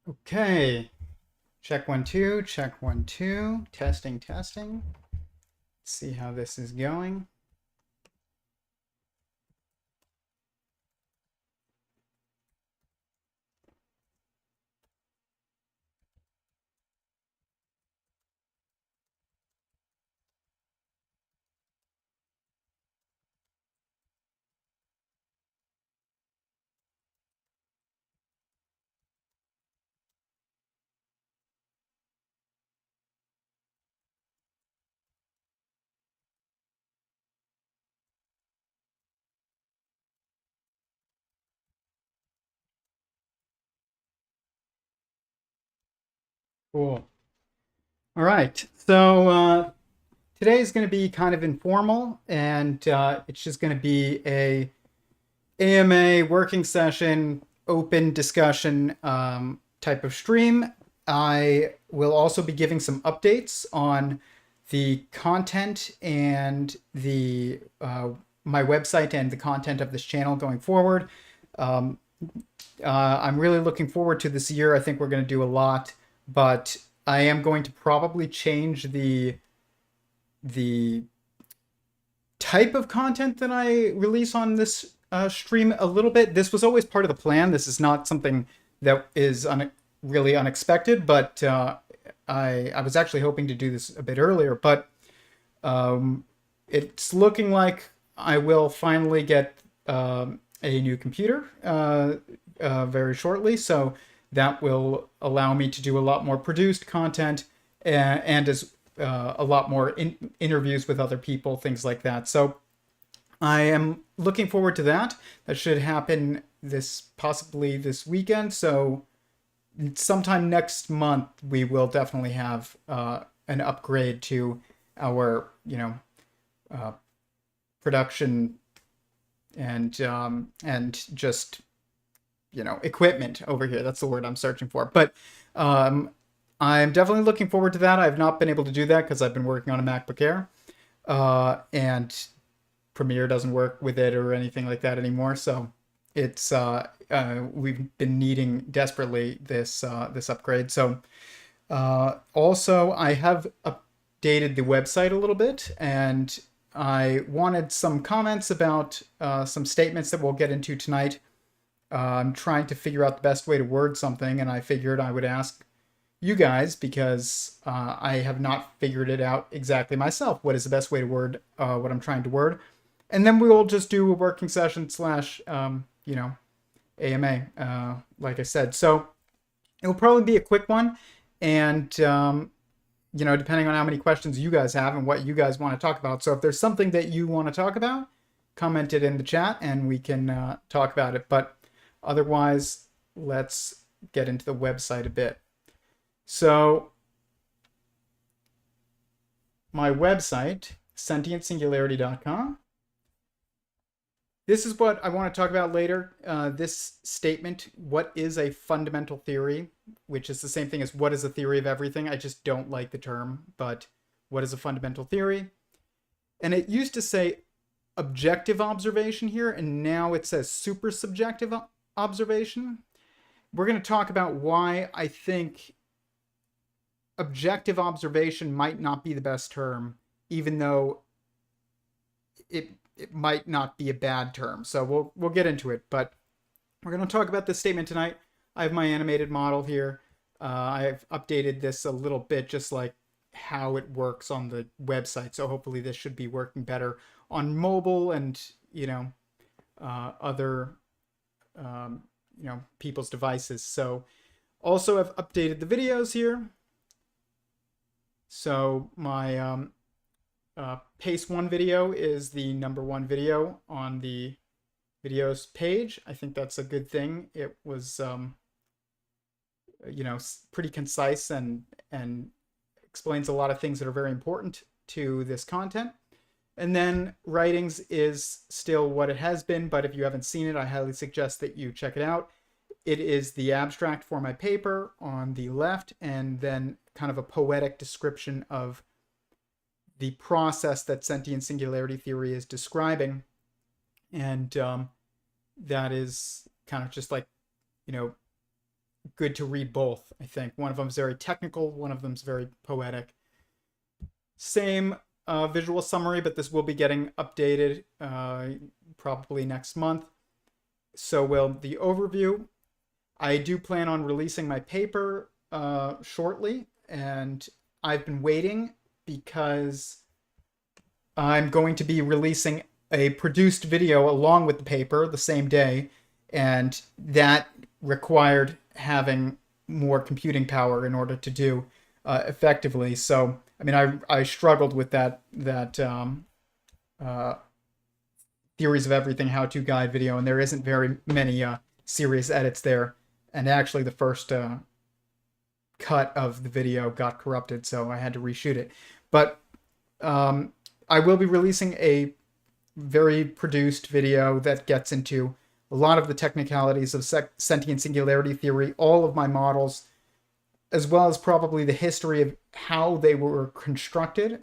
Okay, check 1 2, check 1 2, testing, testing. See how this is going. Cool. All right, so today is going to be kind of informal, and it's just going to be a AMA working session, open discussion type of stream. I will also be giving some updates on the content and the my website and the content of this channel going forward. Um, I'm really looking forward to this year. I think we're going to do a lot, but I am going to probably change the type of content that I release on this stream a little bit. This was always part of the plan. This is not something that is really unexpected, but I was actually hoping to do this a bit earlier, but it's looking like I will finally get a new computer very shortly. So that will allow me to do a lot more produced content and as a lot more interviews with other people, things like that. So I am looking forward to that. That should happen possibly this weekend. So sometime next month we will definitely have an upgrade to our uh, production and just equipment over here. That's the word I'm searching for. But um, I'm definitely looking forward to that. I've not been able to do that because I've been working on a MacBook Air, and Premiere doesn't work with it or anything like that anymore. So it's we've been needing desperately this upgrade. So also I have updated the website a little bit, and I wanted some comments about some statements that we'll get into tonight. I'm trying to figure out the best way to word something, and I figured I would ask you guys because I have not figured it out exactly myself. What is the best way to word what I'm trying to word? And then we will just do a working session slash, AMA, like I said. So it will probably be a quick one. And, depending on how many questions you guys have and what you guys want to talk about. So if there's something that you want to talk about, comment it in the chat and we can talk about it. But otherwise, let's get into the website a bit. So my website, sentientsingularity.com. This is what I want to talk about later. This statement, what is a fundamental theory, which is the same thing as what is a theory of everything. I just don't like the term, but what is a fundamental theory? And it used to say objective observation here, and now it says super subjective observation. We're going to talk about why I think objective observation might not be the best term, even though it might not be a bad term. So we'll get into it, but we're going to talk about this statement tonight. I have my animated model here. I've updated this a little bit, just like how it works on the website. So hopefully this should be working better on mobile and other people's devices. So also I've updated the videos here. So my Pace 1 video is the #1 video on the videos page. I think that's a good thing. It was, pretty concise and explains a lot of things that are very important to this content. And then writings is still what it has been, but if you haven't seen it, I highly suggest that you check it out. It is the abstract for my paper on the left, and then kind of a poetic description of the process that sentient singularity theory is describing. And that is kind of just like, good to read both, I think. One of them is very technical, one of them is very poetic. Same visual summary, but this will be getting updated probably next month. So will the overview. I do plan on releasing my paper shortly, and I've been waiting because I'm going to be releasing a produced video along with the paper the same day, and that required having more computing power in order to do effectively. So, I mean, I struggled with that uh, theories of everything how-to guide video, and there isn't very many serious edits there. And actually, the first cut of the video got corrupted, so I had to reshoot it. But I will be releasing a very produced video that gets into a lot of the technicalities of sentient singularity theory, all of my models, as well as probably the history of how they were constructed.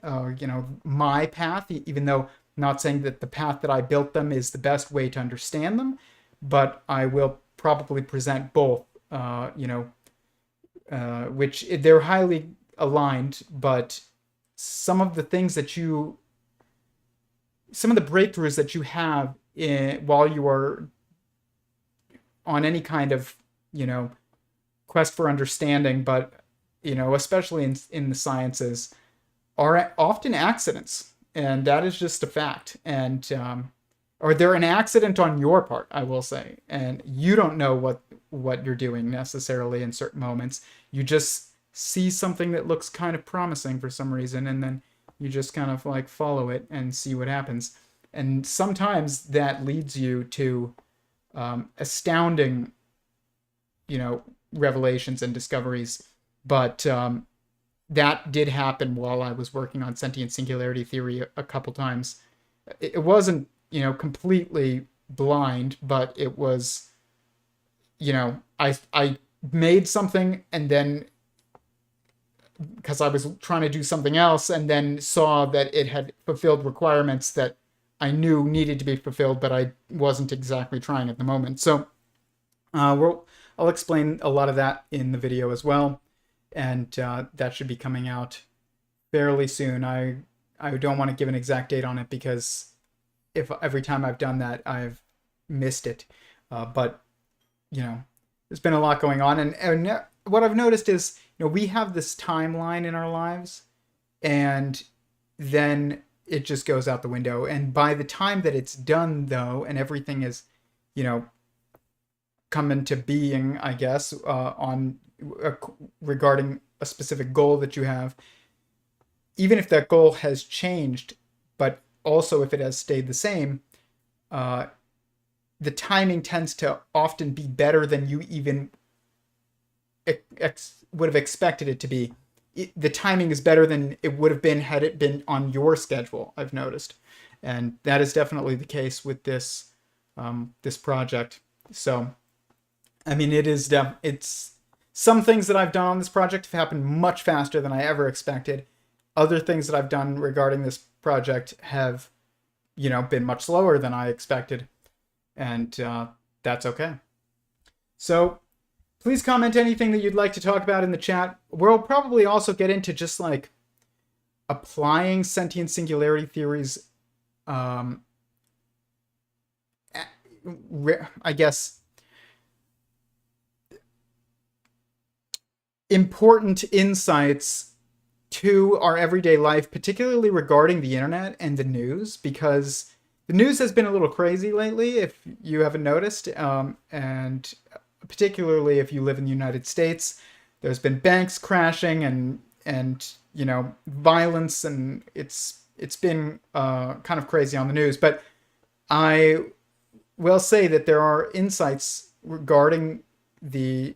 My path, even though I'm not saying that the path that I built them is the best way to understand them, but I will probably present both, which they're highly aligned, but some of the breakthroughs that you have while you are on any kind of, quest for understanding, but, especially in the sciences, are often accidents. And that is just a fact. And, or they're an accident on your part, I will say. And you don't know what you're doing necessarily in certain moments. You just see something that looks kind of promising for some reason, and then you just kind of like follow it and see what happens. And sometimes that leads you to astounding, revelations and discoveries. But that did happen while I was working on sentient singularity theory a couple times. It wasn't, completely blind, but it was, I made something, and then because I was trying to do something else, and then saw that it had fulfilled requirements that I knew needed to be fulfilled, but I wasn't exactly trying at the moment. So I'll explain a lot of that in the video as well, and that should be coming out fairly soon. I don't want to give an exact date on it, because if every time I've done that, I've missed it. But, there's been a lot going on. And what I've noticed is, we have this timeline in our lives, and then it just goes out the window. And by the time that it's done, though, and everything is, come into being, I guess, regarding a specific goal that you have, even if that goal has changed, but also if it has stayed the same, the timing tends to often be better than you even would have expected it to be. The timing is better than it would have been had it been on your schedule, I've noticed. And that is definitely the case with this project. So, I mean, it's some things that I've done on this project have happened much faster than I ever expected. Other things that I've done regarding this project have, been much slower than I expected. And that's okay. So please comment anything that you'd like to talk about in the chat. We'll probably also get into just like applying sentient singularity theories, I guess, important insights to our everyday life, particularly regarding the internet and the news, because the news has been a little crazy lately, if you haven't noticed, and particularly if you live in the United States. There's been banks crashing and violence, and it's been kind of crazy on the news. But I will say that there are insights regarding that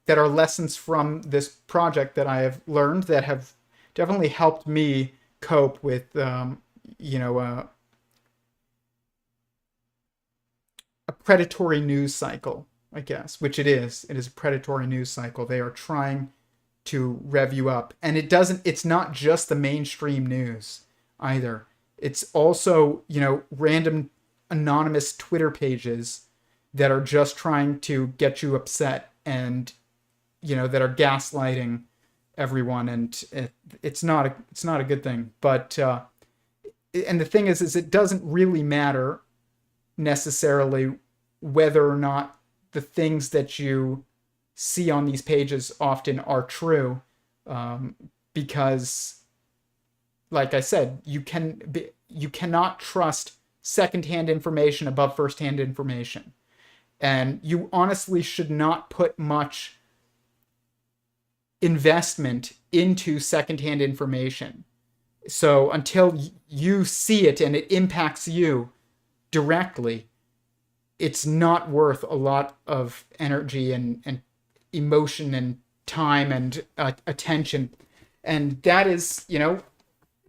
are lessons from this project that I have learned that have definitely helped me cope with a predatory news cycle, I guess, which it is. It is a predatory news cycle. They are trying to rev you up. And it's not just the mainstream news either. It's also, random anonymous Twitter pages that are just trying to get you upset and that are gaslighting everyone, and it's not a good thing. But and the thing is it doesn't really matter necessarily whether or not the things that you see on these pages often are true, because, like I said, you cannot trust secondhand information above firsthand information, and you honestly should not put much investment into secondhand information. So until you see it and it impacts you directly, it's not worth a lot of energy and emotion and time and attention. And that is,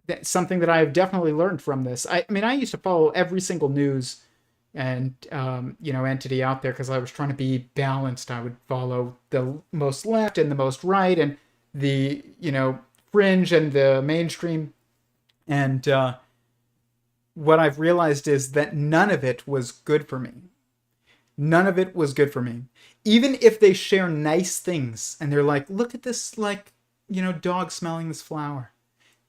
that's something that I have definitely learned from this. I mean, I used to follow every single news and entity out there because I was trying to be balanced. I would follow the most left and the most right and the fringe and the mainstream. And what I've realized is that none of it was good for me. None of it was good for me. Even if they share nice things and they're like, look at this, dog smelling this flower.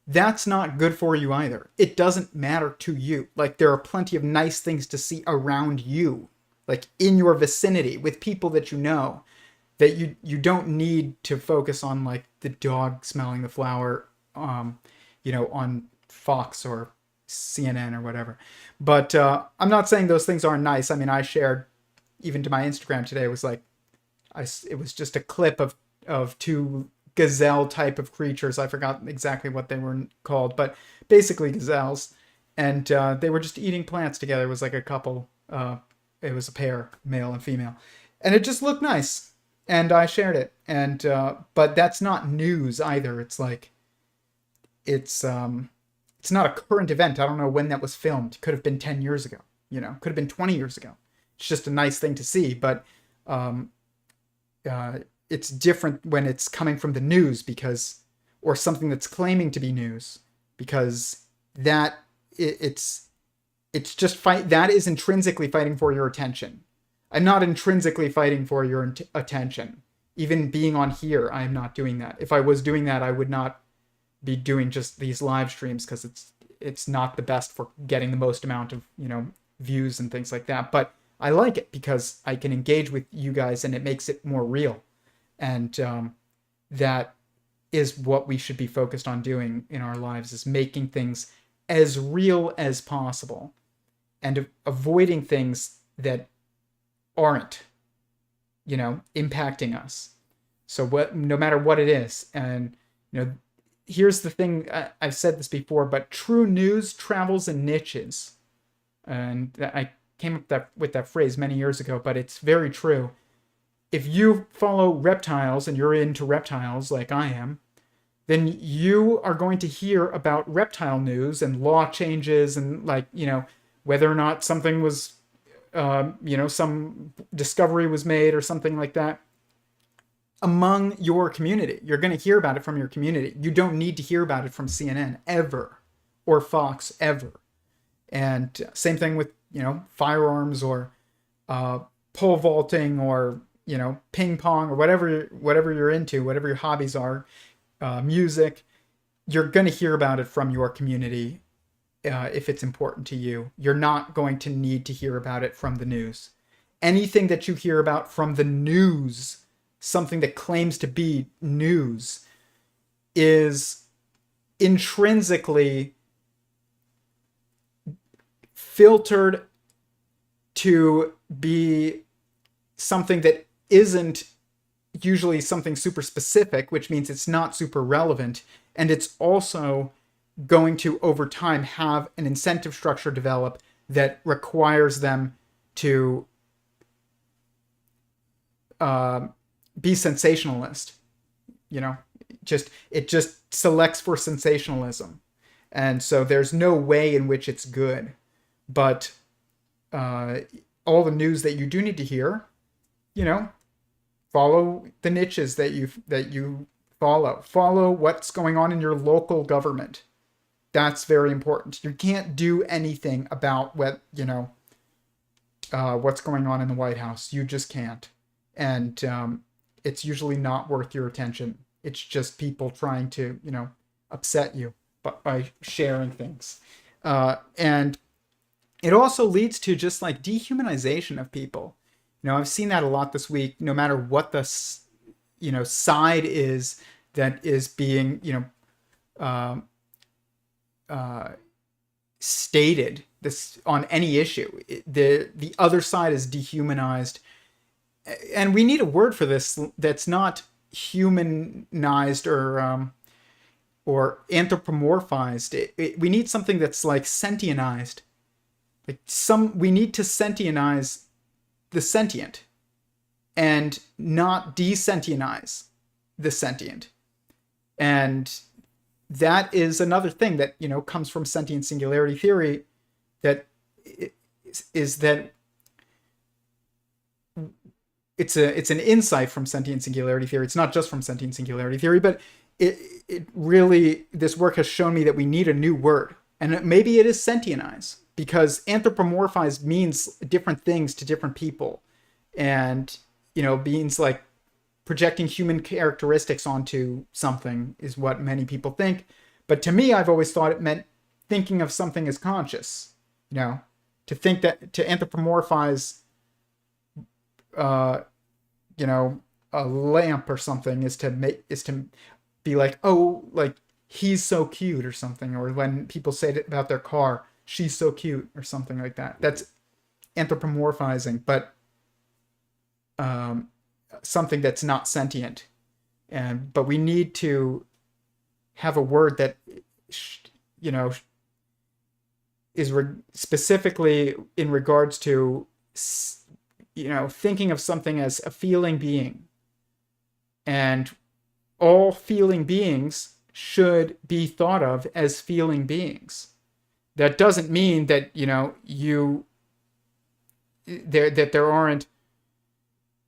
That's not good for you either. It doesn't matter to you. Like, there are plenty of nice things to see around you, like in your vicinity with people that you know, that you don't need to focus on like the dog smelling the flower, on Fox or CNN or whatever. But I'm not saying those things aren't nice. I mean, I shared, even to my Instagram today, it was like, it was just a clip of two gazelle type of creatures. I forgot exactly what they were called, but basically gazelles. And they were just eating plants together. It was like a couple. It was a pair, male and female. And it just looked nice. And I shared it. And but that's not news either. It's like, it's not a current event. I don't know when that was filmed. It could have been 10 years ago. Could have been 20 years ago. It's just a nice thing to see. But it's different when it's coming from the news, or something that's claiming to be news, because that it's just that is intrinsically fighting for your attention. I'm not intrinsically fighting for your attention. Even being on here, I am not doing that. If I was doing that, I would not be doing just these live streams, because it's not the best for getting the most amount of views and things like that. But I like it because I can engage with you guys and it makes it more real. And that is what we should be focused on doing in our lives, is making things as real as possible and avoiding things that aren't, impacting us. So no matter what it is. And, here's the thing, I've said this before, but true news travels in niches. And I came up with that phrase many years ago, but it's very true. If you follow reptiles and you're into reptiles like I am, then you are going to hear about reptile news and law changes and whether or not something was, some discovery was made or something like that among your community. You're going to hear about it from your community. You don't need to hear about it from CNN ever, or Fox ever. And same thing with, firearms or pole vaulting or ping pong or whatever you're into, whatever your hobbies are, music. You're going to hear about it from your community if it's important to you. You're not going to need to hear about it from the news. Anything that you hear about from the news, something that claims to be news, is intrinsically filtered to be something that isn't usually something super specific, which means it's not super relevant. And it's also going to, over time, have an incentive structure develop that requires them to be sensationalist. It just selects for sensationalism. And so there's no way in which it's good. But all the news that you do need to hear, follow the niches that you follow what's going on in your local government. That's very important. You can't do anything about what's going on in the White House. You just can't. And it's usually not worth your attention. It's just people trying to, upset you by sharing things. And it also leads to just like dehumanization of people. I've seen that a lot this week. No matter what the side is that is being stated this on any issue, the other side is dehumanized, and we need a word for this that's not humanized or anthropomorphized. We need something that's like sentientized. We need to sentientize the sentient and not desentientize the sentient. And that is another thing that, comes from sentient singularity theory, that is that it's an insight from sentient singularity theory. It's not just from sentient singularity theory, but it really, this work has shown me that we need a new word. And maybe it is sentientize, because anthropomorphize means different things to different people. And, means like projecting human characteristics onto something is what many people think. But to me, I've always thought it meant thinking of something as conscious, to think that to anthropomorphize, a lamp or something is to be like, oh, like he's so cute or something. Or when people say it about their car, she's so cute or something like that. That's anthropomorphizing, but something that's not sentient. But we need to have a word that, is specifically in regards to, thinking of something as a feeling being. And all feeling beings should be thought of as feeling beings. That doesn't mean that, that there aren't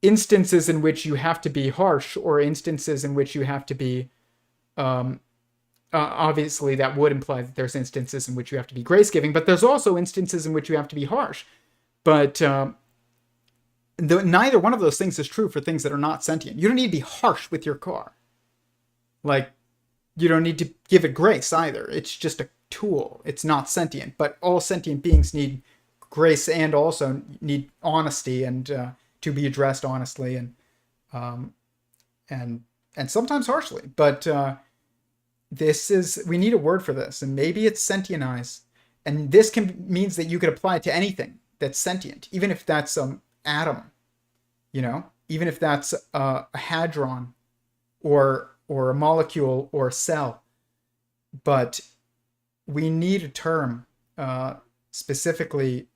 instances in which you have to be harsh, or instances in which you have to be, obviously that would imply that there's instances in which you have to be grace-giving, but there's also instances in which you have to be harsh. But neither one of those things is true for things that are not sentient. You don't need to be harsh with your car. Like, you don't need to give it grace either. It's just a tool. It's not sentient. But all sentient beings need grace and also need honesty, and to be addressed honestly and sometimes harshly. But we need a word for this, and maybe it's sentientize. And this means that you could apply it to anything that's sentient, even if that's an atom, even if that's a hadron or a molecule or a cell. But we need a term specifically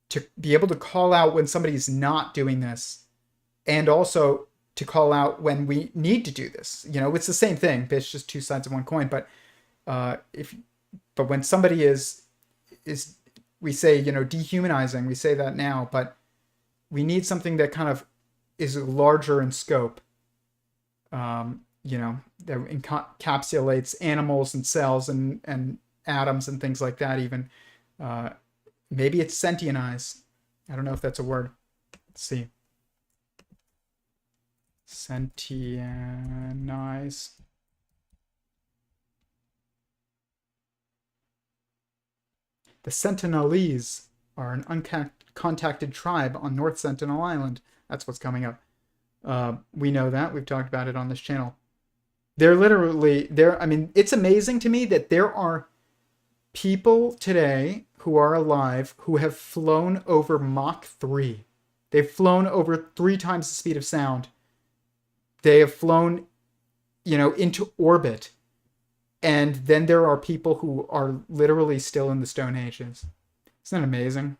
to be able to call out when somebody's not doing this, and also to call out when we need to do this. It's the same thing. It's just two sides of one coin. But when somebody is we say, dehumanizing, we say that now, but we need something that kind of is larger in scope. That encapsulates animals and cells and atoms and things like that even. Maybe it's sentientize. I don't know if that's a word. Let's see. Sentientize. The Sentinelese are an uncontacted tribe on North Sentinel Island. That's what's coming up. We know that. We've talked about it on this channel. It's amazing to me that there are people today who are alive who have flown over Mach 3. They've flown over 3 times the speed of sound. They have flown, into orbit. And then there are people who are literally still in the Stone Ages. Isn't that amazing?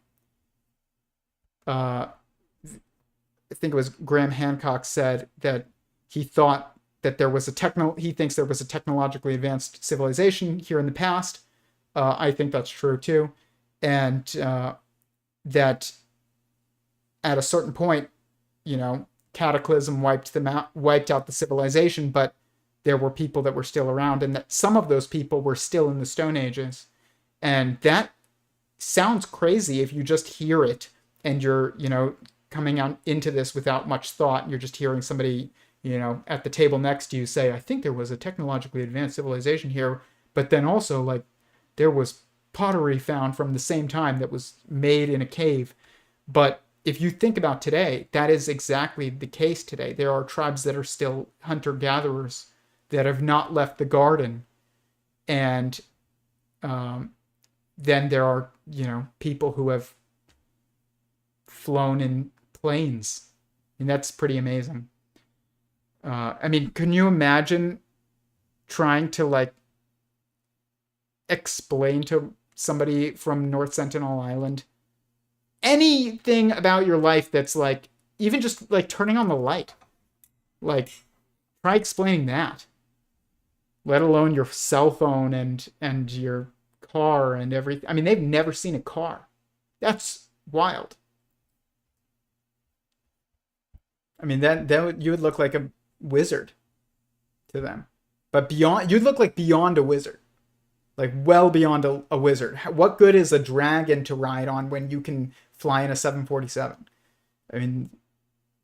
I think it was Graham Hancock said that he thought that he thinks there was a technologically advanced civilization here in the past. I think that's true too. And that at a certain point, cataclysm wiped out the civilization, but there were people that were still around, and that some of those people were still in the Stone Ages. And that sounds crazy if you just hear it and you're, kind coming on into this without much thought. You're just hearing somebody, at the table next to you say, I think there was a technologically advanced civilization here, but then also like there was pottery found from the same time that was made in a cave. But if you think about today, that is exactly the case today. There are tribes that are still hunter-gatherers that have not left the garden. And then there are, people who have flown in planes. And that's pretty amazing. Can you imagine trying to like explain to somebody from North Sentinel Island anything about your life that's like, even just like turning on the light? Like, try explaining that. Let alone your cell phone and your car and everything. They've never seen a car. That's wild. That you would look like a wizard to them. But you'd look like beyond a wizard. Like well beyond a wizard. What good is a dragon to ride on when you can fly in a 747?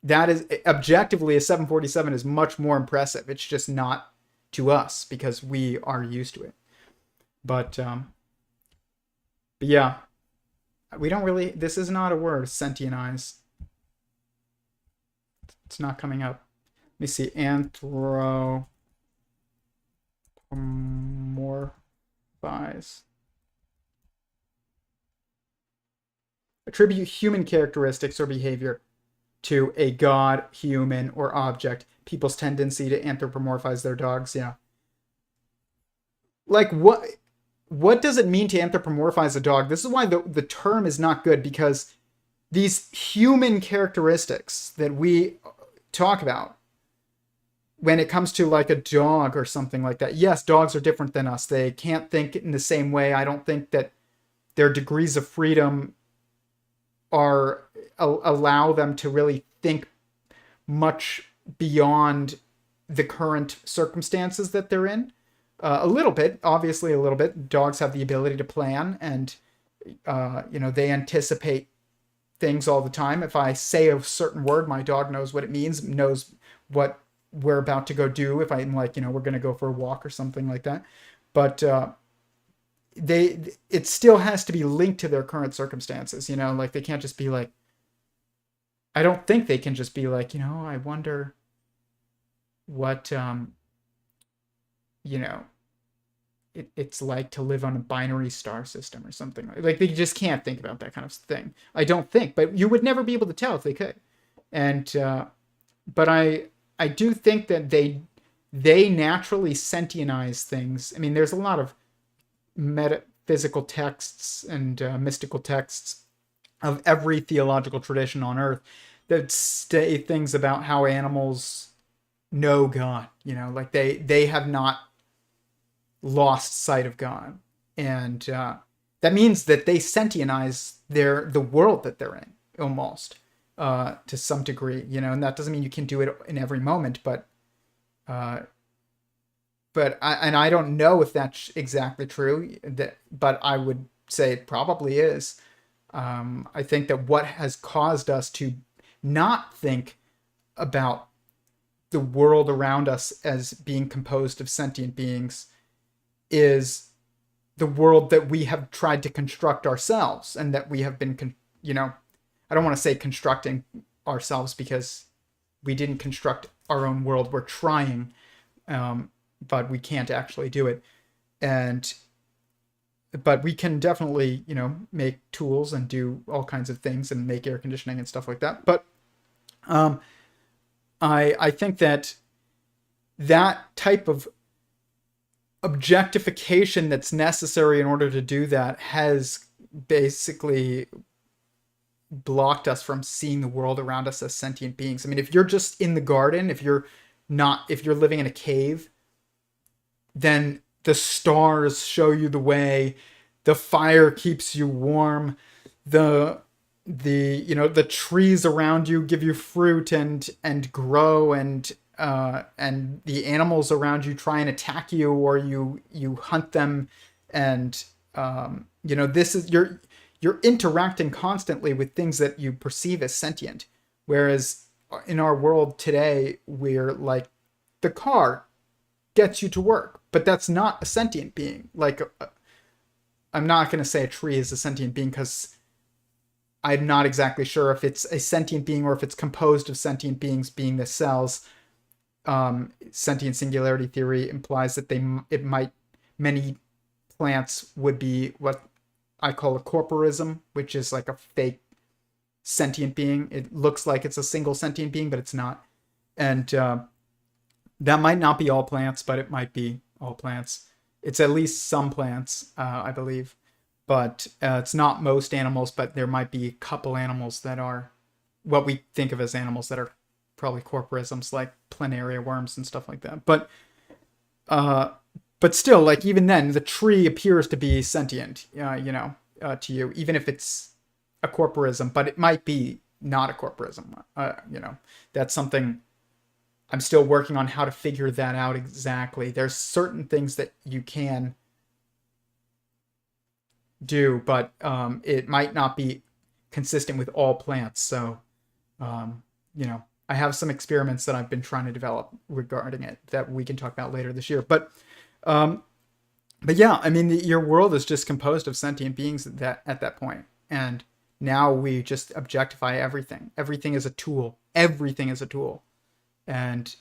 That is objectively, a 747 is much more impressive. It's just not to us because we are used to it. But yeah, we don't really, this is not a word, sentientize. It's not coming up. Let me see, anthropomorphize. Attribute human characteristics or behavior to a god, human, or object. People's tendency to anthropomorphize their dogs. Yeah. Like what does it mean to anthropomorphize a dog? This is why the term is not good, because these human characteristics that we talk about when it comes to like a dog or something like that. Yes, dogs are different than us. They can't think in the same way. I don't think that their degrees of freedom allow them to really think much beyond the current circumstances that they're in. A little bit, obviously a little bit. Dogs have the ability to plan, and they anticipate things all the time. If I say a certain word, my dog knows what it means, knows what we're about to go do. If I'm like, we're going to go for a walk or something like that. But it still has to be linked to their current circumstances, like they can't just be like, I don't think they can just be like, I wonder what, it's like to live on a binary star system or something. Like they just can't think about that kind of thing. I don't think, but you would never be able to tell if they could. And, but I do think that they naturally sentientize things. There's a lot of metaphysical texts and mystical texts of every theological tradition on earth that say things about how animals know God, like they have not lost sight of God. And that means that they sentientize the world that they're in almost to some degree, and that doesn't mean you can do it in every moment, but I don't know if that's exactly true, but I would say it probably is. I think that what has caused us to not think about the world around us as being composed of sentient beings is the world that we have tried to construct ourselves, and that we have been, I don't want to say constructing ourselves because we didn't construct our own world. We're trying, but we can't actually do it. But we can definitely, make tools and do all kinds of things and make air conditioning and stuff like that. But I think that type of objectification that's necessary in order to do that has basically blocked us from seeing the world around us as sentient beings. If you're just in the garden, if you're living in a cave, then the stars show you the way, the fire keeps you warm, the trees around you give you fruit and grow, and the animals around you try and attack you, or you hunt them, and this is you're interacting constantly with things that you perceive as sentient. Whereas in our world today, we're like, the car gets you to work, but that's not a sentient being. Like, I'm not going to say a tree is a sentient being because I'm not exactly sure if it's a sentient being or if it's composed of sentient beings, being the cells. Sentient singularity theory implies that many plants would be what I call a corporism, which is like a fake sentient being. It looks like it's a single sentient being, but it's not. And that might not be all plants, but it might be all plants. It's at least some plants, I believe. But it's not most animals, but there might be a couple animals that are what we think of as animals that are probably corporisms, like planaria worms and stuff like that. But still, like, even then, the tree appears to be sentient, to you, even if it's a corporism, but it might be not a corporism. That's something I'm still working on, how to figure that out exactly. There's certain things that you can do, but it might not be consistent with all plants. So, I have some experiments that I've been trying to develop regarding it that we can talk about later this year. But yeah, I mean, your world is just composed of sentient beings at that point. And now we just objectify everything. Everything is a tool. Everything is a tool. And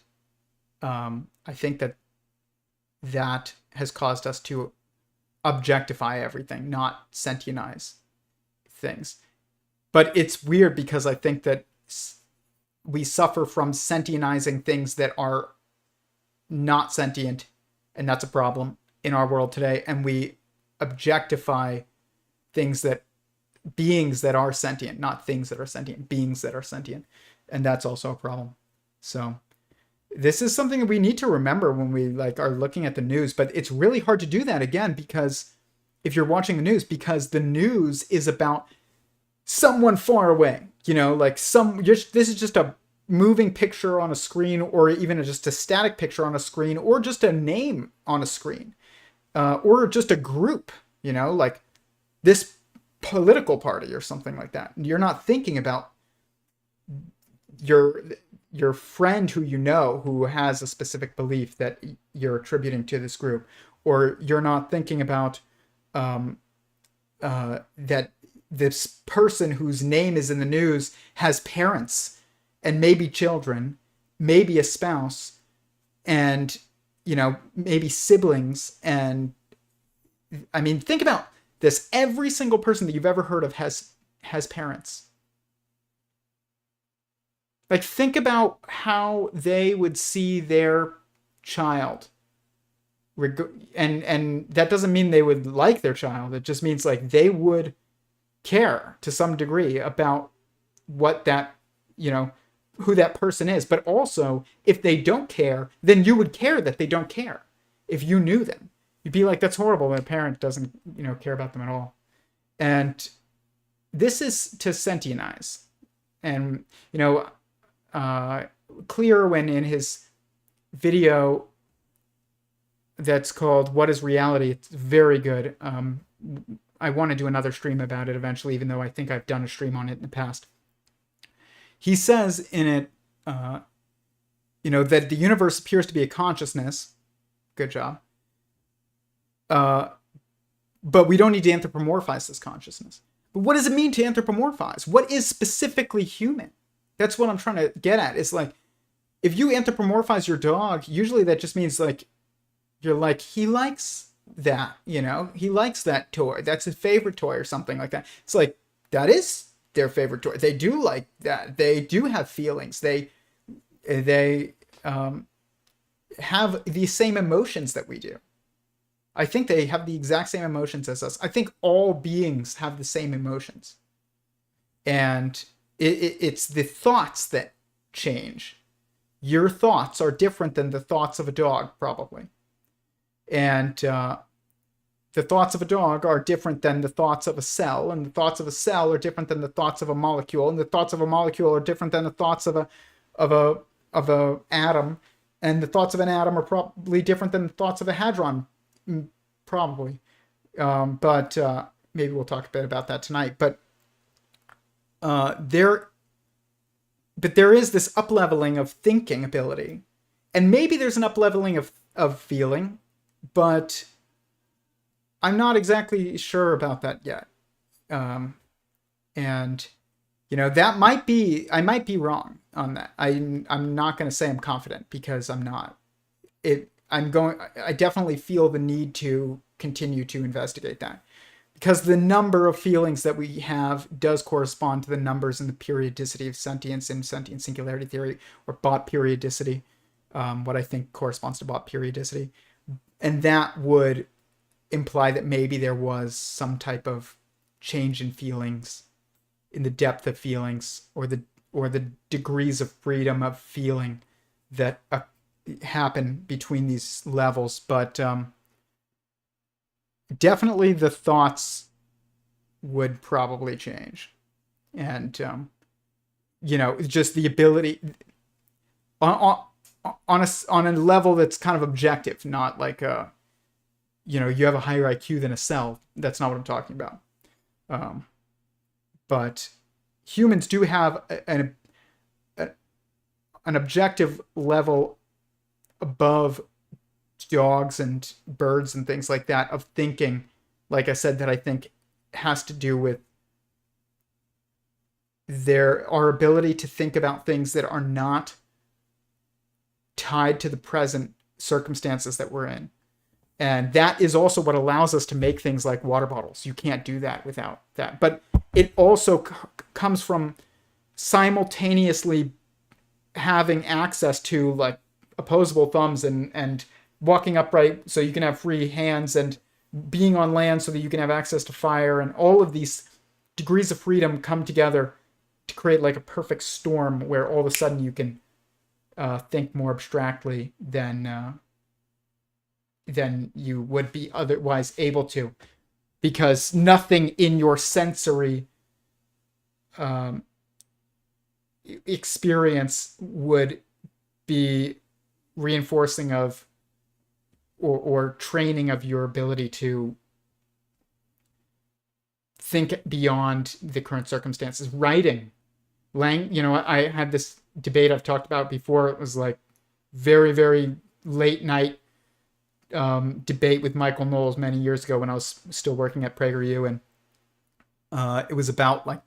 I think that has caused us to objectify everything, not sentientize things. But it's weird because I think that we suffer from sentientizing things that are not sentient, and that's a problem in our world today. And we objectify beings that are sentient, not things that are sentient, beings that are sentient. And that's also a problem. So this is something that we need to remember when we are looking at the news, but it's really hard to do that again, because if you're watching the news, because the news is about someone far away, this is just a moving picture on a screen, or even just a static picture on a screen, or just a name on a screen, or just a group, like this political party or something like that. You're not thinking about your friend who has a specific belief that you're attributing to this group, or you're not thinking about that this person whose name is in the news has parents and maybe children, maybe a spouse, and maybe siblings. And I mean, think about this. Every single person that you've ever heard of has parents. Like, think about how they would see their child. And that doesn't mean they would like their child. It just means like they would care to some degree about what that, who that person is. But also, if they don't care, then you would care that they don't care. If you knew them, you'd be like, that's horrible when a parent doesn't, care about them at all. And this is to sentientize. And, Clear, when in his video that's called What is Reality, it's very good. I want to do another stream about it eventually, even though I think I've done a stream on it in the past. He says in it, that the universe appears to be a consciousness. Good job. But we don't need to anthropomorphize this consciousness. But what does it mean to anthropomorphize? What is specifically human? That's what I'm trying to get at. It's like, if you anthropomorphize your dog, usually that just means like, you're like, he likes that, he likes that toy. That's his favorite toy or something like that. It's like, that is their favorite toy. They do like that. They do have feelings. They have the same emotions that we do. I think they have the exact same emotions as us. I think all beings have the same emotions. And it's the thoughts that change. Your thoughts are different than the thoughts of a dog, probably. And the thoughts of a dog are different than the thoughts of a cell, and the thoughts of a cell are different than the thoughts of a molecule, and the thoughts of a molecule are different than the thoughts of a atom, and the thoughts of an atom are probably different than the thoughts of a hadron, probably. But maybe we'll talk a bit about that tonight. But but there is this up-leveling of thinking ability, and maybe there's an up-leveling of feeling, but I'm not exactly sure about that yet. Um, and that might be, I might be wrong on that. I'm not going to say I'm confident, because I'm not. I definitely feel the need to continue to investigate that, because the number of feelings that we have does correspond to the numbers in the periodicity of sentience in sentient singularity theory, or Bott periodicity, what I think corresponds to Bott periodicity. And that would imply that maybe there was some type of change in feelings, in the depth of feelings, or the degrees of freedom of feeling that happen between these levels. But definitely the thoughts would probably change. And just the ability on a level that's kind of objective, not like you have a higher IQ than a cell. That's not what I'm talking about. But humans do have an objective level above dogs and birds and things like that of thinking, like I said, that I think has to do with our ability to think about things that are not tied to the present circumstances that we're in. And that is also what allows us to make things like water bottles. You can't do that without that. But it also comes from simultaneously having access to like opposable thumbs and walking upright so you can have free hands, and being on land so that you can have access to fire, and all of these degrees of freedom come together to create like a perfect storm where all of a sudden you can think more abstractly than you would be otherwise able to, because nothing in your sensory experience would be reinforcing of or training of your ability to think beyond the current circumstances. Writing, I had this debate I've talked about before. It was like very, very late night debate with Michael Knowles many years ago when I was still working at PragerU, and it was about like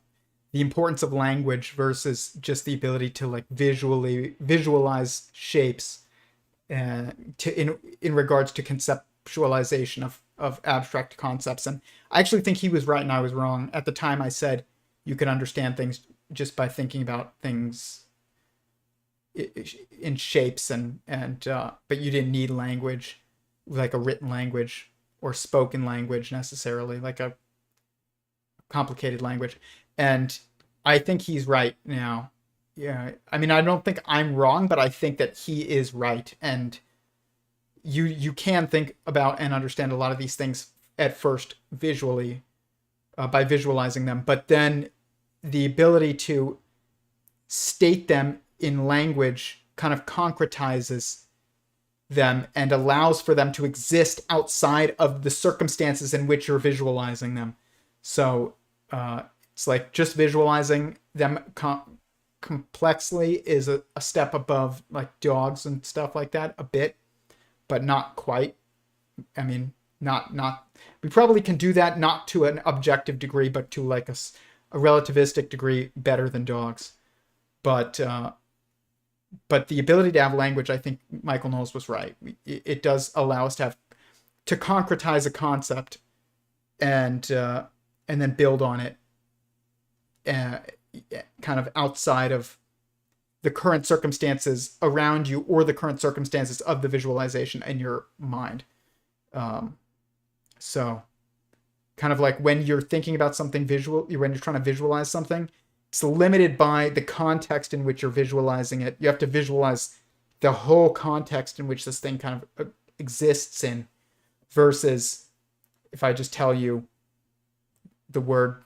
the importance of language versus just the ability to like visualize shapes, in regards to conceptualization of abstract concepts. And I actually think he was right and I was wrong. At the time I said you can understand things just by thinking about things in shapes, and but you didn't need language, like a written language or spoken language necessarily, like a complicated language. And I think he's right now. Yeah, I mean, I don't think I'm wrong, but I think that he is right. And you can think about and understand a lot of these things at first visually, by visualizing them, but then the ability to state them in language kind of concretizes them and allows for them to exist outside of the circumstances in which you're visualizing them. So it's like just visualizing them complexly is a step above like dogs and stuff like that a bit, but not quite. I mean, not we probably can do that, not to an objective degree, but to like a relativistic degree better than dogs. But the ability to have language, I think Michael Knowles was right. It does allow us to concretize a concept and then build on it, kind of outside of the current circumstances around you or the current circumstances of the visualization in your mind. So kind of like when you're thinking about something when you're trying to visualize something, it's limited by the context in which you're visualizing it. You have to visualize the whole context in which this thing kind of exists in, versus if I just tell you the word,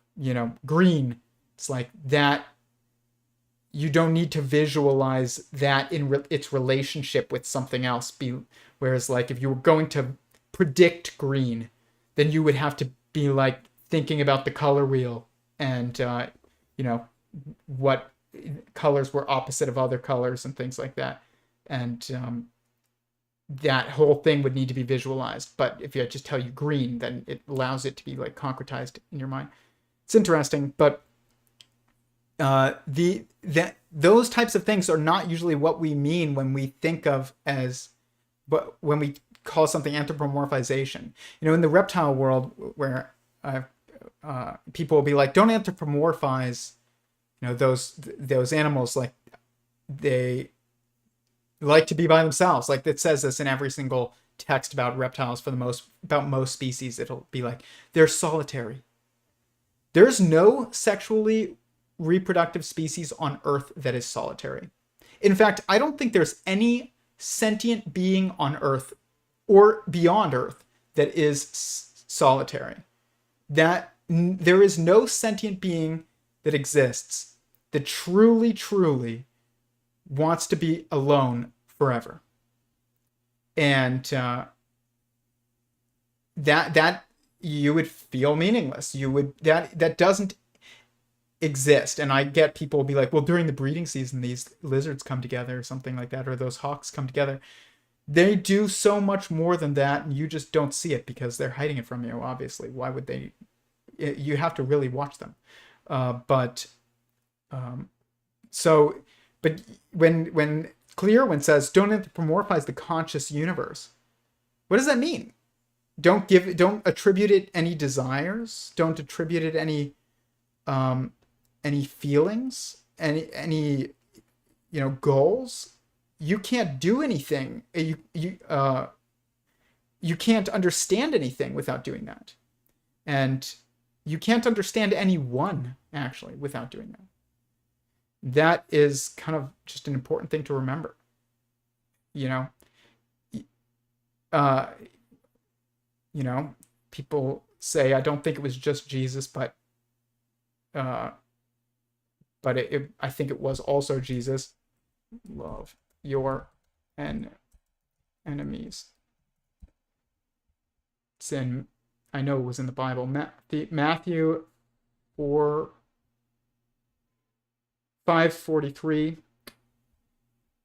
green, it's like that. You don't need to visualize that in its relationship with something else. Whereas like if you were going to predict green, then you would have to be like thinking about the color wheel and, what colors were opposite of other colors and things like that. And that whole thing would need to be visualized. But if I just tell you green, then it allows it to be like concretized in your mind. It's interesting, but those types of things are not usually what we mean when we think of as, but when we call something anthropomorphization. In the reptile world, where people will be like, don't anthropomorphize, those animals, like they like to be by themselves. Like it says this in every single text about reptiles about most species. It'll be like, they're solitary. There's no sexually reproductive species on Earth that is solitary. In fact, I don't think there's any sentient being on Earth or beyond Earth that is solitary. That there is no sentient being that exists that truly, truly wants to be alone forever. And that you would feel meaningless. That doesn't exist. And I get people be like, well, during the breeding season, these lizards come together or something like that, or those hawks come together. They do so much more than that, and you just don't see it because they're hiding it from you, obviously. Why would they? You have to really watch them. But when Clearwin says, don't anthropomorphize the conscious universe, what does that mean? Don't attribute it any desires. Don't attribute it any feelings, any goals. You can't do anything. You can't understand anything without doing that, and you can't understand anyone actually without doing that. That is kind of just an important thing to remember. People say, I don't think it was just Jesus, but I think it was also Jesus. Love your enemies. It's in, I know it was in the Bible, Matthew 5:43.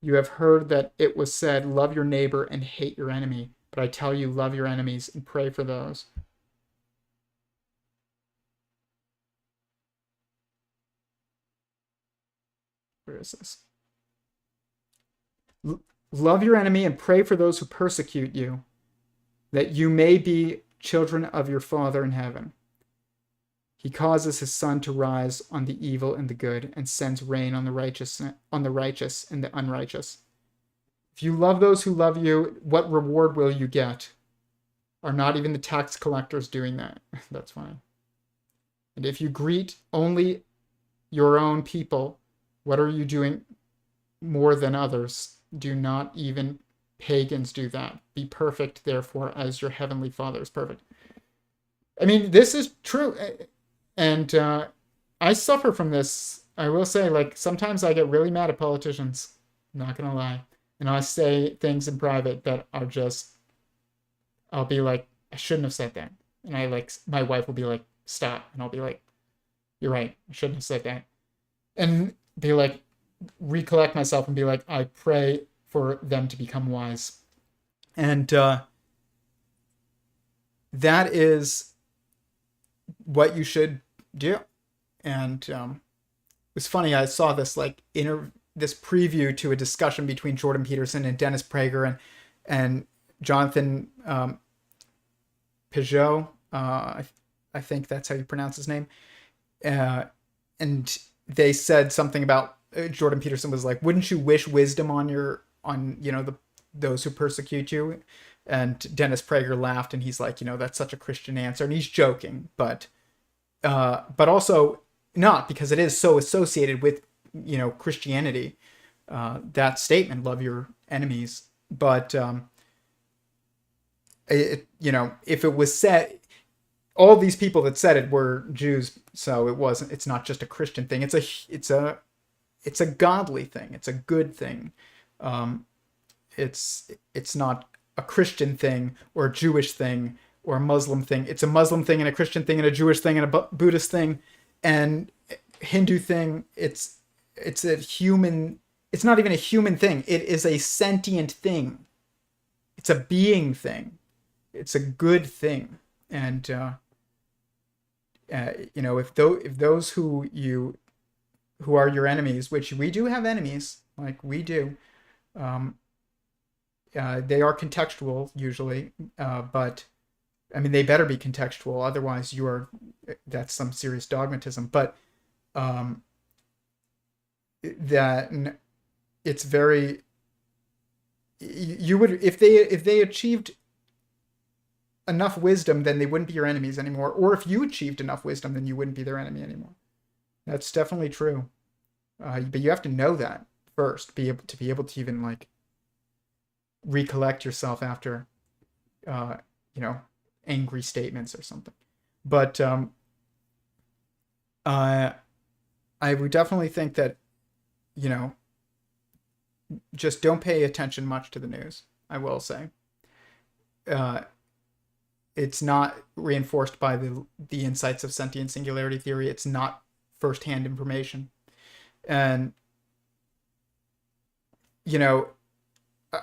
You have heard that it was said, love your neighbor and hate your enemy. But I tell you, love your enemies and pray for those. Where is this? Love your enemy and pray for those who persecute you, that you may be children of your Father in heaven. He causes his sun to rise on the evil and the good, and sends rain on the righteous and the unrighteous. If you love those who love you, what reward will you get? Are not even the tax collectors doing that? That's fine. And if you greet only your own people, what are you doing more than others? Do not even pagans do that. Be perfect, therefore, as your heavenly Father is perfect. I mean, this is true. And I suffer from this. I will say, like, sometimes I get really mad at politicians. I'm not going to lie. And I say things in private that are just, I'll be like, I shouldn't have said that. And my wife will be like, stop. And I'll be like, you're right. I shouldn't have said that. And be like, recollect myself and be like, I pray for them to become wise. And that is what you should do. And it was funny, I saw this this preview to a discussion between Jordan Peterson and Dennis Prager and Jonathan Peugeot. I think that's how you pronounce his name. And they said something about Jordan Peterson was like, wouldn't you wish wisdom on those who persecute you? And Dennis Prager laughed, and he's like, that's such a Christian answer. And he's joking, but also not, because it is so associated with, Christianity, that statement, love your enemies. But, if it was said, all these people that said it were Jews. So it's not just a Christian thing. It's a godly thing. It's a good thing. It's not a Christian thing or a Jewish thing or a Muslim thing. It's a Muslim thing and a Christian thing and a Jewish thing and a Buddhist thing and Hindu thing. It's it's a human, it's not even a human thing. It is a sentient thing. It's a being thing. It's a good thing. And, if those who are your enemies, which we do have enemies, like we do, um, they are contextual usually, but I mean, they better be contextual. Otherwise, that's some serious dogmatism. But um, that it's very, you would, if they achieved enough wisdom, then they wouldn't be your enemies anymore. Or if you achieved enough wisdom, then you wouldn't be their enemy anymore. That's definitely true. But you have to know that first, be able to even like recollect yourself after, uh, angry statements or something. But I would definitely think that, you know, just don't pay attention much to the news. I will say, uh, it's not reinforced by the insights of sentient singularity theory. It's not firsthand information, and I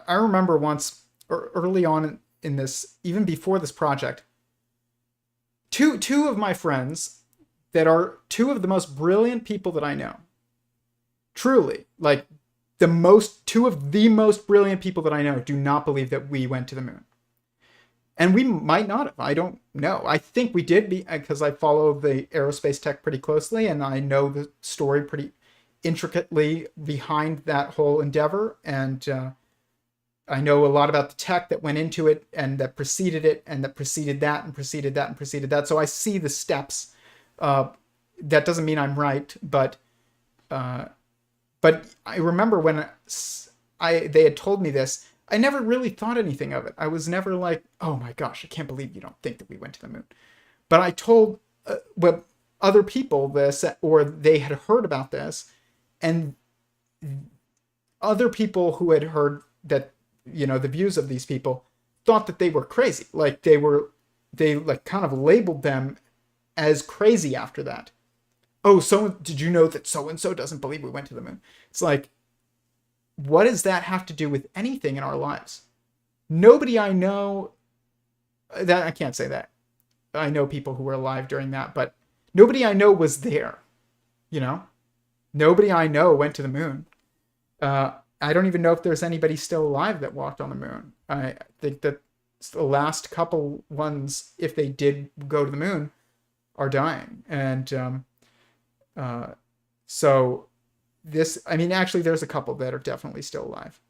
remember once early on in this, even before this project, two of my friends that are two of the most brilliant people that I know, truly, like two of the most brilliant people that I know, do not believe that we went to the moon. And we might not have. I don't know. I think we did, because I follow the aerospace tech pretty closely, and I know the story pretty intricately behind that whole endeavor. And I know a lot about the tech that went into it, and that preceded it, and that preceded that, and preceded that, and preceded that. So I see the steps. That doesn't mean I'm right, but I remember when they had told me this, I never really thought anything of it. I was never like, oh my gosh, I can't believe you don't think that we went to the moon. But I told other people this, or they had heard about this, and other people who had heard that, the views of these people, thought that they were crazy. Like they like kind of labeled them as crazy after that. Oh, did you know that so-and-so doesn't believe we went to the moon? It's like, what does that have to do with anything in our lives? Nobody I know, that I can't say that. I know people who were alive during that, but nobody I know was there. Nobody I know went to the moon. I don't even know if there's anybody still alive that walked on the moon. I think that the last couple ones, if they did go to the moon, are dying. And so actually, there's a couple that are definitely still alive.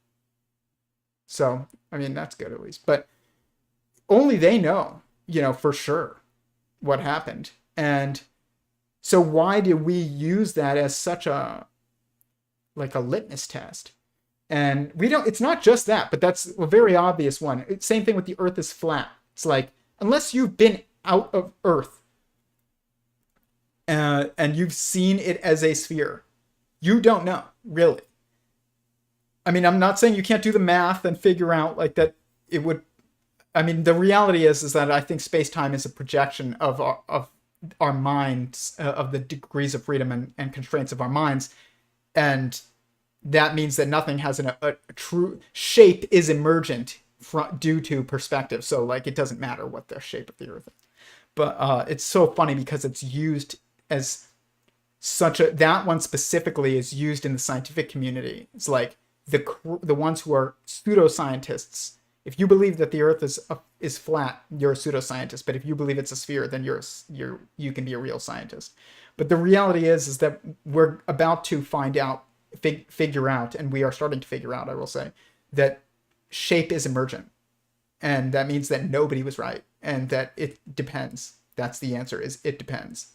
So, that's good at least. But only they know, for sure what happened. And so why do we use that as such a litmus test? And it's not just that, but that's a very obvious one. Same thing with the Earth is flat. It's like, unless you've been out of Earth and you've seen it as a sphere, you don't know, really. I'm not saying you can't do the math and figure out like that it would. The reality is that I think space-time is a projection of our minds, of the degrees of freedom and constraints of our minds. And that means that nothing has a true shape is emergent due to perspective. So like, it doesn't matter what the shape of the Earth is. But it's so funny because it's used as that one specifically is used in the scientific community. It's like the ones who are pseudoscientists. If you believe that the Earth is flat, you're a pseudoscientist. But if you believe it's a sphere, then you can be a real scientist. But the reality is that we're about to figure out, and we are starting to figure out, I will say, that shape is emergent, and that means that nobody was right, and that it depends. That's the answer. Is it depends.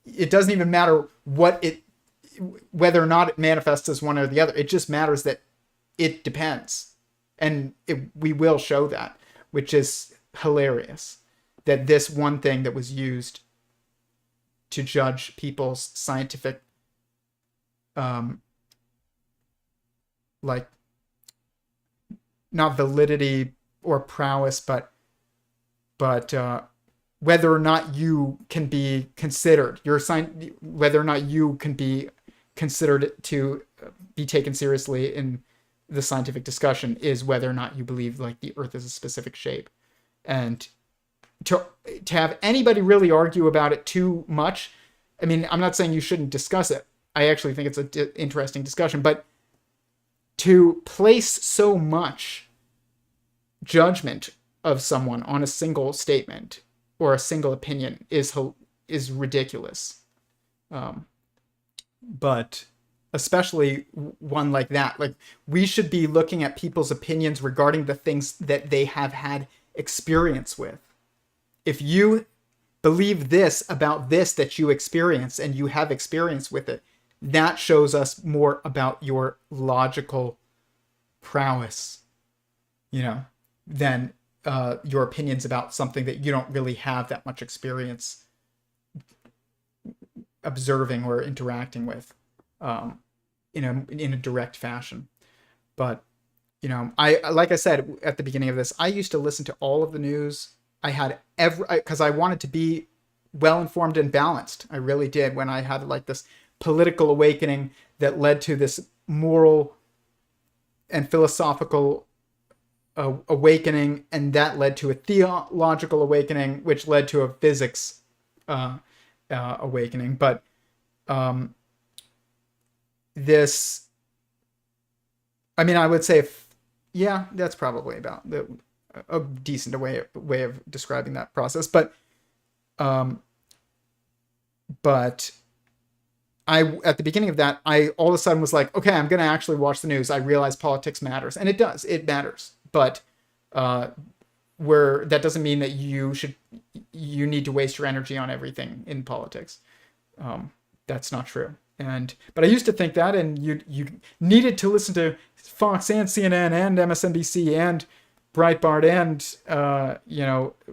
It doesn't even matter whether or not it manifests as one or the other. It just matters that it depends. And we will show that, which is hilarious, that this one thing that was used to judge people's scientific, not validity or prowess, but whether or not you can be considered, whether or not you can be considered to be taken seriously in the scientific discussion is whether or not you believe like the Earth is a specific shape. And to have anybody really argue about it too much, I mean, I'm not saying you shouldn't discuss it. I actually think it's an interesting discussion, but to place so much judgment of someone on a single statement or a single opinion is ridiculous. But especially one like that, like we should be looking at people's opinions regarding the things that they have had experience with. If you believe this about this that you experience and you have experience with it, that shows us more about your logical prowess, than your opinions about something that you don't really have that much experience observing or interacting with in a direct fashion. But I like I said at the beginning of this, I used to listen to all of the news. I had because I wanted to be well informed and balanced. I really did. When I had like this political awakening that led to this moral and philosophical awakening, and that led to a theological awakening, which led to a physics awakening. But this, I mean, I would say, that's probably about a decent way of describing that process. But I, at the beginning of that, I all of a sudden was like, okay, I'm going to actually watch the news. I realize politics matters, and it does. It matters. But that doesn't mean that you need to waste your energy on everything in politics. That's not true. But I used to think that, and you needed to listen to Fox and CNN and MSNBC and Breitbart and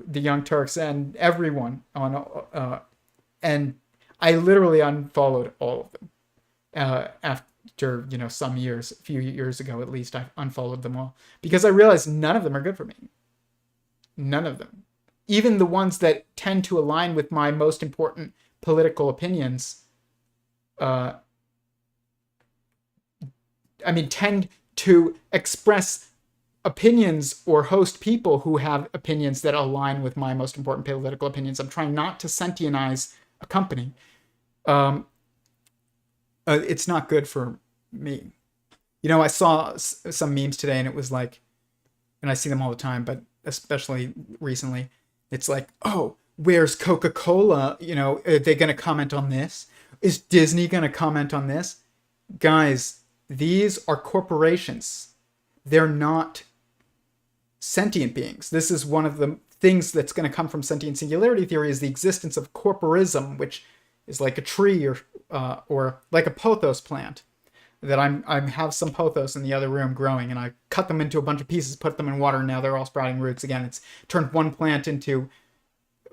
the Young Turks and Every0ne and I literally unfollowed all of them after some years, a few years ago at least. I unfollowed them all because I realized none of them are good for me. None of them, even the ones that tend to align with my most important political opinions. Tend to express opinions or host people who have opinions that align with my most important political opinions. I'm trying not to sentientize a company. It's not good for me. I saw some memes today, and it was like, and I see them all the time, but especially recently, it's like, oh, where's Coca-Cola? Are they going to comment on this? Is Disney going to comment on this? Guys, these are corporations. They're not sentient beings. This is one of the things that's going to come from sentient singularity theory, is the existence of corporism, which is like a tree or like a pothos plant. That I have some pothos in the other room growing, and I cut them into a bunch of pieces, put them in water, and now they're all sprouting roots again. It's turned one plant into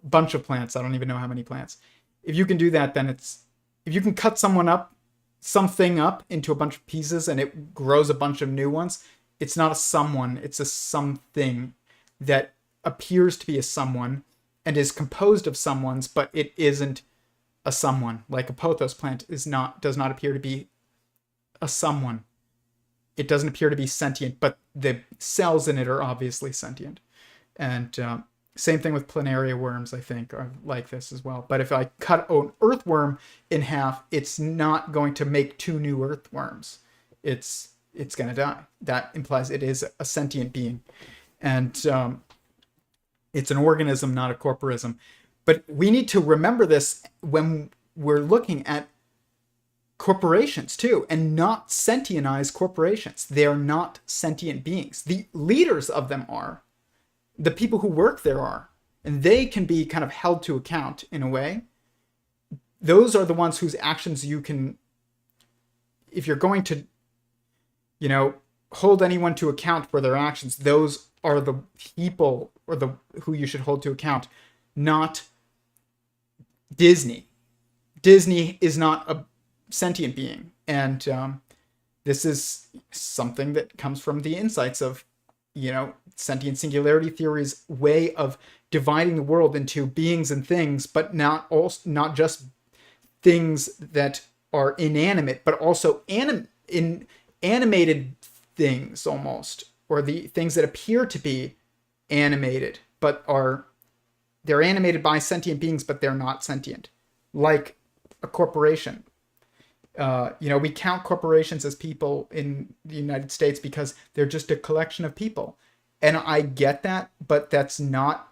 a bunch of plants. I don't even know how many plants. If you can do that, then if you can cut something up into a bunch of pieces and it grows a bunch of new ones, it's not a someone, it's a something that appears to be a someone and is composed of someones, but it isn't a someone. Like a pothos plant does not appear to be a someone. It doesn't appear to be sentient, but the cells in it are obviously sentient. And same thing with planaria worms, I think, are like this as well. But if I cut an earthworm in half, it's not going to make two new earthworms. It's going to die. That implies it is a sentient being. And it's an organism, not a corporism. But we need to remember this when we're looking at corporations too, and not sentientize corporations. They are not sentient beings. The leaders of them are. The people who work there are. And they can be kind of held to account in a way. Those are the ones whose actions you can, if you're going to, hold anyone to account for their actions, those are the people or who you should hold to account, not Disney. Disney is not a sentient being. And this is something that comes from the insights of, sentient singularity theory's way of dividing the world into beings and things, but not just things that are inanimate, but also animated things almost, or the things that appear to be animated, but they're animated by sentient beings, but they're not sentient, like a corporation. We count corporations as people in the United States because they're just a collection of people. And I get that, but that's not,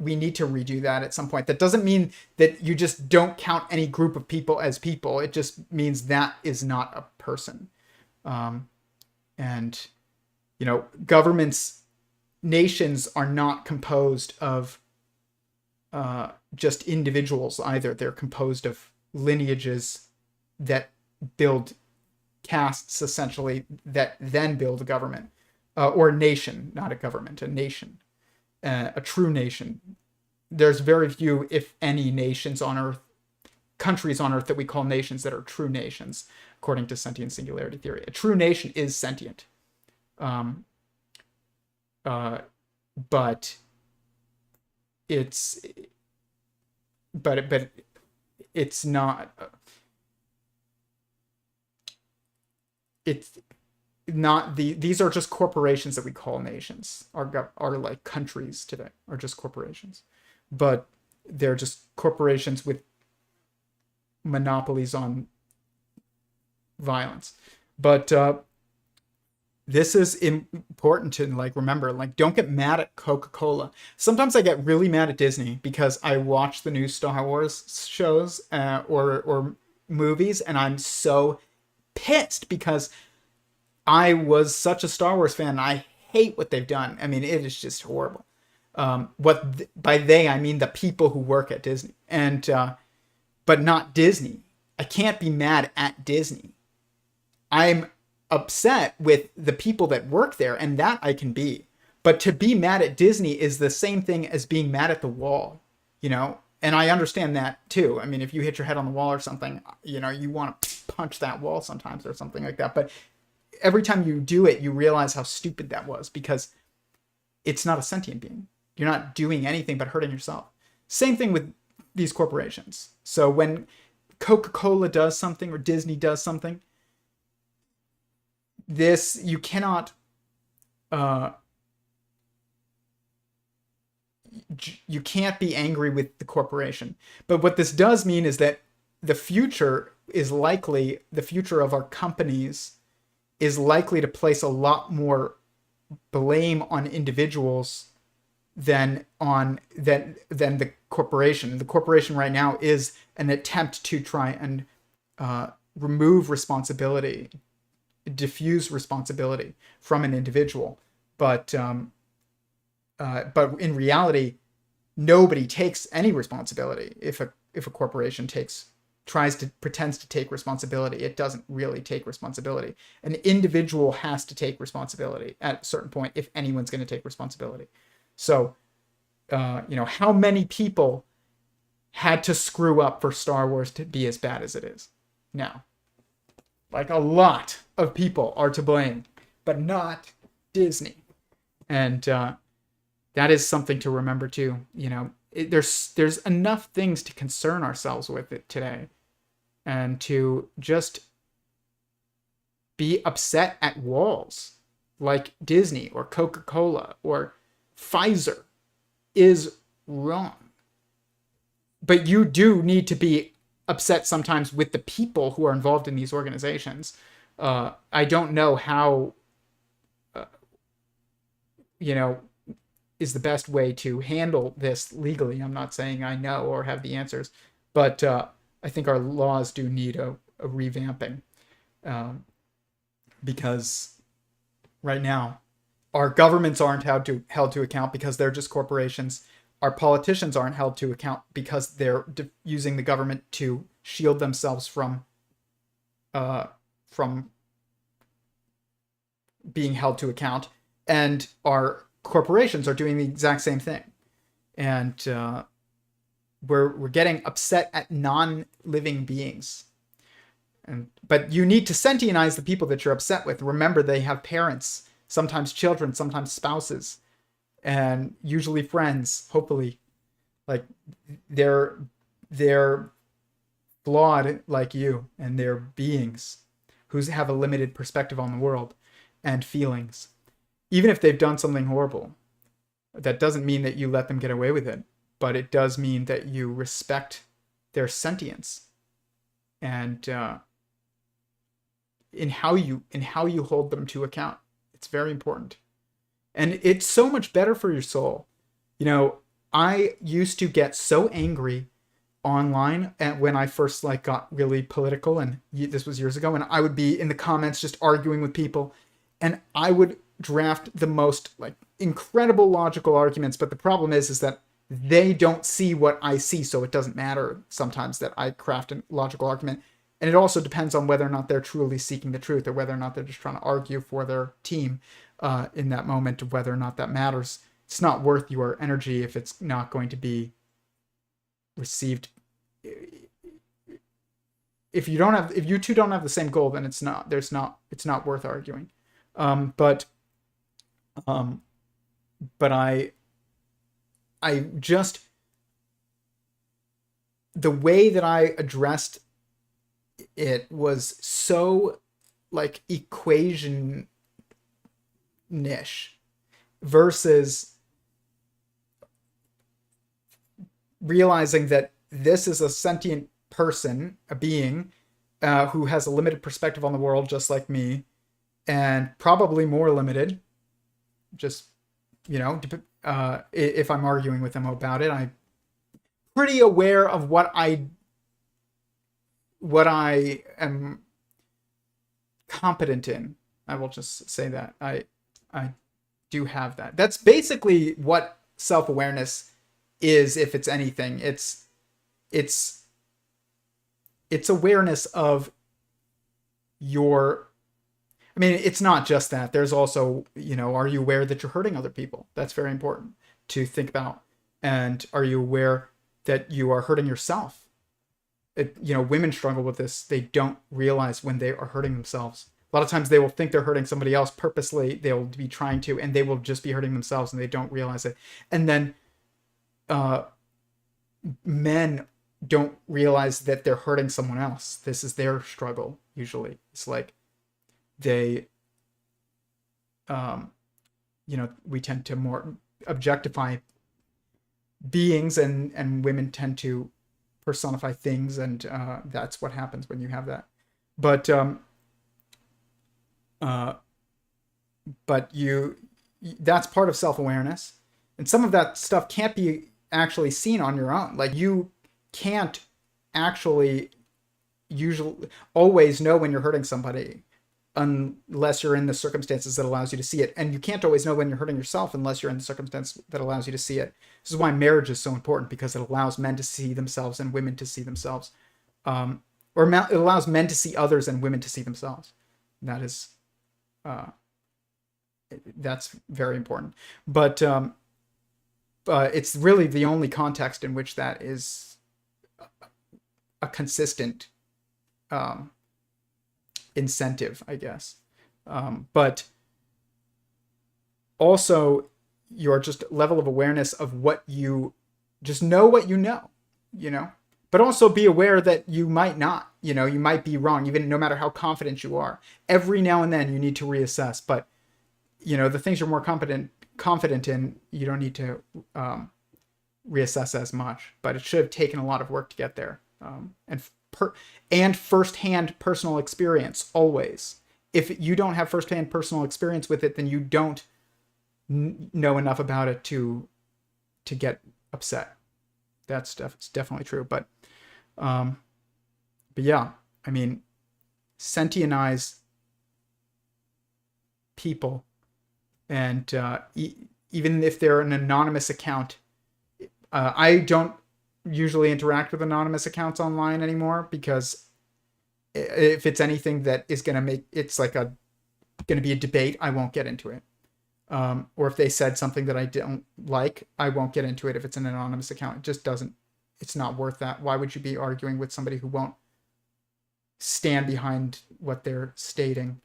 we need to redo that at some point. That doesn't mean that you just don't count any group of people as people. It just means that is not a person. And, governments, nations are not composed of just individuals either. They're composed of lineages that build castes, essentially, that then build a government. Or a nation, not a government, a nation. A true nation. There's very few, if any, nations on Earth, countries on Earth that we call nations that are true nations, according to sentient singularity theory. A true nation is sentient. But it's not. It's not these are just corporations that we call nations. Are like countries today, are just corporations, but they're just corporations with monopolies on violence. But this is important to remember. Don't get mad at Coca-Cola. Sometimes I get really mad at Disney because I watch the new Star Wars shows or movies, and I'm so pissed because I was such a Star Wars fan. I hate what they've done. I mean, it is just horrible. By they, I mean the people who work at Disney, and but not Disney. I can't be mad at Disney. I'm upset with the people that work there, and that I can be. But to be mad at Disney is the same thing as being mad at the wall, And I understand that too. I mean, if you hit your head on the wall or something, you want to punch that wall sometimes or something like that. But every time you do it, you realize how stupid that was, because it's not a sentient being. You're not doing anything but hurting yourself. Same thing with these corporations. So when Coca-Cola does something or Disney does something, you cannot you can't be angry with the corporation. But what this does mean is that the future of our companies is likely to place a lot more blame on individuals than the corporation. The corporation right now is an attempt to try and remove responsibility, diffuse responsibility from an individual. But in reality, nobody takes any responsibility. If a corporation pretends to take responsibility, it doesn't really take responsibility. An individual has to take responsibility at a certain point if anyone's going to take responsibility. So, how many people had to screw up for Star Wars to be as bad as it is now? A lot of people are to blame, but not Disney. And that is something to remember too. There's enough things to concern ourselves with it today, and to just be upset at walls like Disney or Coca-Cola or Pfizer is wrong. But you do need to be upset sometimes with the people who are involved in these organizations. I don't know how, is the best way to handle this legally. I'm not saying I know or have the answers, but I think our laws do need a revamping, because right now our governments aren't held to account because they're just corporations. Our politicians aren't held to account because they're using the government to shield themselves from being held to account. And our corporations are doing the exact same thing. And we're getting upset at non-living beings. But you need to sentientize the people that you're upset with. Remember, they have parents, sometimes children, sometimes spouses, and usually friends, hopefully. They're flawed like you, and they're beings who have a limited perspective on the world and feelings. Even if they've done something horrible, that doesn't mean that you let them get away with it, but it does mean that you respect their sentience and in how you hold them to account. It's very important, and it's so much better for your soul. You know, I used to get so angry online when I first like got really political, and this was years ago, and I would be in the comments just arguing with people, and I would draft the most like incredible logical arguments, but the problem is that they don't see what I see, so it doesn't matter sometimes that I craft a logical argument. And it also depends on whether or not they're truly seeking the truth, or whether or not they're just trying to argue for their team in that moment, of whether or not that matters. It's not worth your energy if it's not going to be received. If you two don't have the same goal, then it's not worth arguing. But I just, the way that I addressed it was so like equation niche versus realizing that this is a sentient person, a being who has a limited perspective on the world, just like me, and probably more limited. Just, you know, if I'm arguing with them about it, I'm pretty aware of what I am competent in. I will just say that I do have that. That's basically what self-awareness is. If it's anything, it's awareness of your, I mean, it's not just that. There's also, you know, are you aware that you're hurting other people? That's very important to think about. And are you aware that you are hurting yourself? You know, women struggle with this. They don't realize when they are hurting themselves. A lot of times they will think they're hurting somebody else purposely. They'll be trying to, and they will just be hurting themselves, and they don't realize it. And then men don't realize that they're hurting someone else. This is their struggle, usually. It's like they, you know, we tend to more objectify beings, and women tend to personify things, and that's what happens when you have that. But that's part of self-awareness, and some of that stuff can't be actually seen on your own. Like, you can't actually usually always know when you're hurting somebody unless you're in the circumstances that allows you to see it. And you can't always know when you're hurting yourself unless you're in the circumstance that allows you to see it. This is why marriage is so important, because it allows men to see themselves and women to see themselves. Or it allows men to see others and women to see themselves. That is, that's very important. But it's really the only context in which that is a consistent incentive, I guess. But also your just level of awareness of what you just know, what you know, but also be aware that you might not, you might be wrong, even no matter how confident you are. Every now and then you need to reassess, but the things you're more confident in, you don't need to reassess as much, but it should have taken a lot of work to get there. And firsthand personal experience, always. If you don't have firsthand personal experience with it, then you don't know enough about it to get upset. That's definitely true. But yeah, I mean, sentientize people, and even if they're an anonymous account, I don't usually interact with anonymous accounts online anymore, because if it's anything that is going to make it's like going to be a debate, I won't get into it. Or if they said something that I don't like, I won't get into it. If it's an anonymous account, it just doesn't, it's not worth that. Why would you be arguing with somebody who won't stand behind what they're stating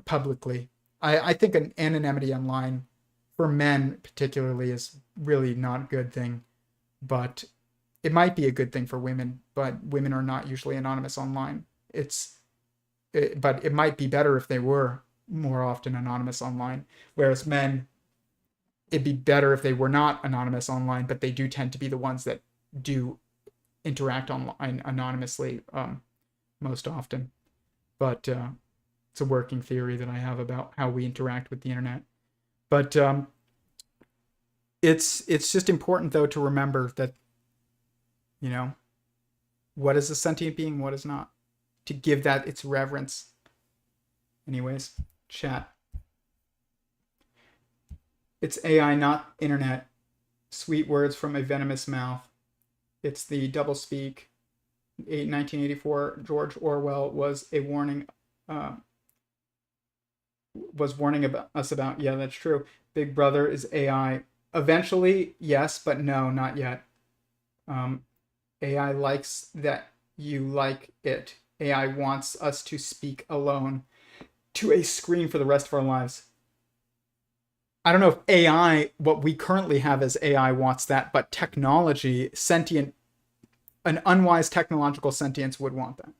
publicly? I think an anonymity online for men particularly is really not a good thing, but it might be a good thing for women, but women are not usually anonymous online. But it might be better if they were more often anonymous online. Whereas men, it'd be better if they were not anonymous online, but they do tend to be the ones that do interact online anonymously most often. But it's a working theory that I have about how we interact with the internet. But it's just important though to remember that, you know, what is a sentient being, what is not, to give that its reverence. Anyways, chat. It's AI, not internet. Sweet words from a venomous mouth. It's the doublespeak. 1984, George Orwell was warning about us about. Yeah, that's true. Big Brother is AI. Eventually, yes, but no, not yet. AI likes that you like it. AI wants us to speak alone to a screen for the rest of our lives. I don't know if AI, what we currently have as AI, wants that, but technology, sentient, an unwise technological sentience would want that.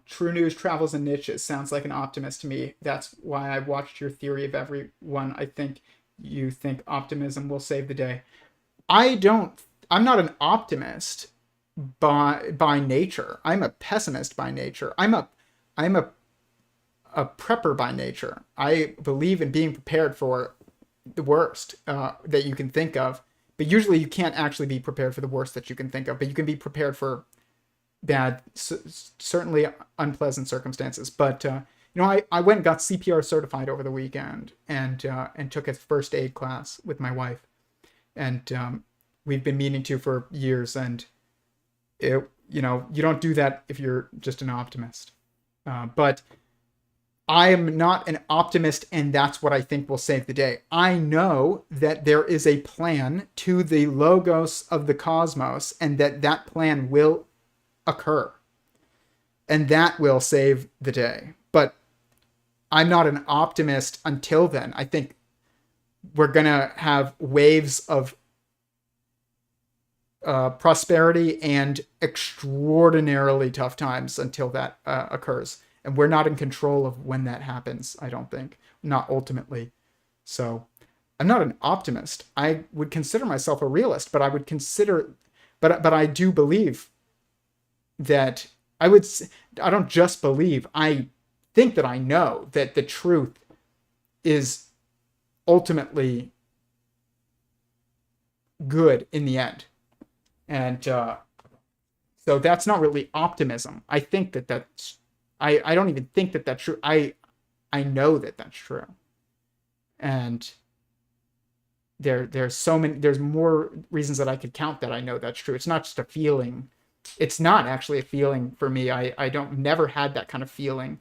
True news travels in niches. Sounds like an optimist to me. That's why I watched your theory of Every0ne. I think you think optimism will save the day. I'm not an optimist by nature. I'm a pessimist by nature. I'm a prepper by nature. I believe in being prepared for the worst that you can think of. But usually you can't actually be prepared for the worst that you can think of. But you can be prepared for bad, certainly unpleasant circumstances. But I went and got CPR certified over the weekend and took a first aid class with my wife, and we've been meaning to for years. And you don't do that if you're just an optimist. But I am not an optimist, and that's what I think will save the day. I know that there is a plan to the logos of the cosmos, and that plan will occur, and that will save the day. But I'm not an optimist until then. I think we're gonna have waves of prosperity and extraordinarily tough times until that occurs. And we're not in control of when that happens, I don't think. Not ultimately. So I'm not an optimist. I would consider myself a realist, but I do believe that I don't just believe, I think that I know that the truth is ultimately good in the end. And so that's not really optimism. I think that's I don't even think that that's true. I know that that's true. And there's more reasons that I could count that I know that's true. It's not just a feeling. It's not actually a feeling for me. I never had that kind of feeling.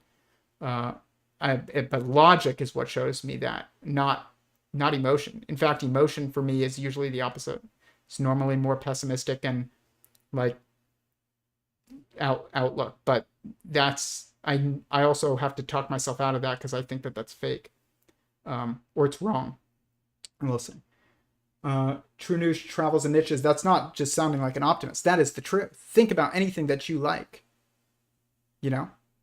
But logic is what shows me that, not emotion. In fact, emotion for me is usually the opposite. It's normally more pessimistic and like outlook, but that's I also have to talk myself out of that because I think that that's fake, or it's wrong. Listen, true news travels in niches. That's not just sounding like an optimist. That is the truth. Think about anything that you like.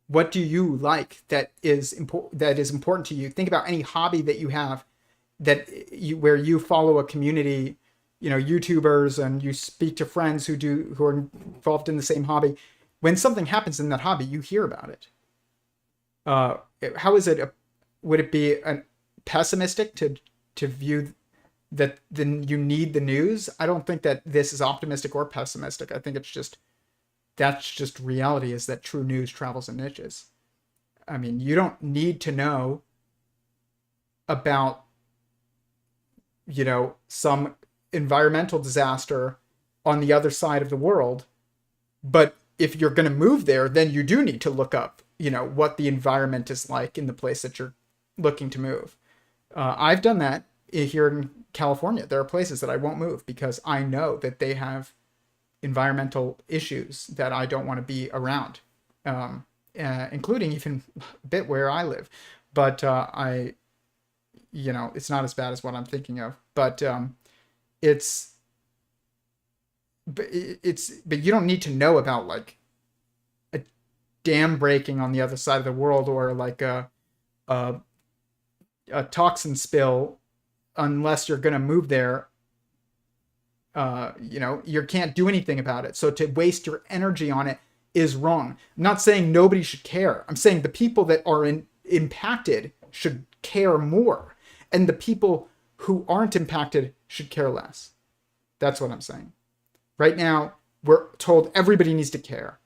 What do you like that is important to you? Think about any hobby that you have where you follow a community, YouTubers, and you speak to friends who are involved in the same hobby. When something happens in that hobby, you hear about it. How is it? Would it be pessimistic to view that then you need the news? I don't think that this is optimistic or pessimistic. I think that's just reality, is that true news travels in niches. I mean, you don't need to know about, some environmental disaster on the other side of the world. But if you're going to move there, then you do need to look up, what the environment is like in the place that you're looking to move. I've done that here in California. There are places that I won't move because I know that they have environmental issues that I don't want to be around, including even a bit where I live. But it's not as bad as what I'm thinking of. But but you don't need to know about like a dam breaking on the other side of the world, or like a, a toxin spill, unless you're going to move there. You can't do anything about it. So to waste your energy on it is wrong. I'm not saying nobody should care. I'm saying the people that are impacted should care more, and the people who aren't impacted should care less. That's what I'm saying. Right now, we're told everybody needs to care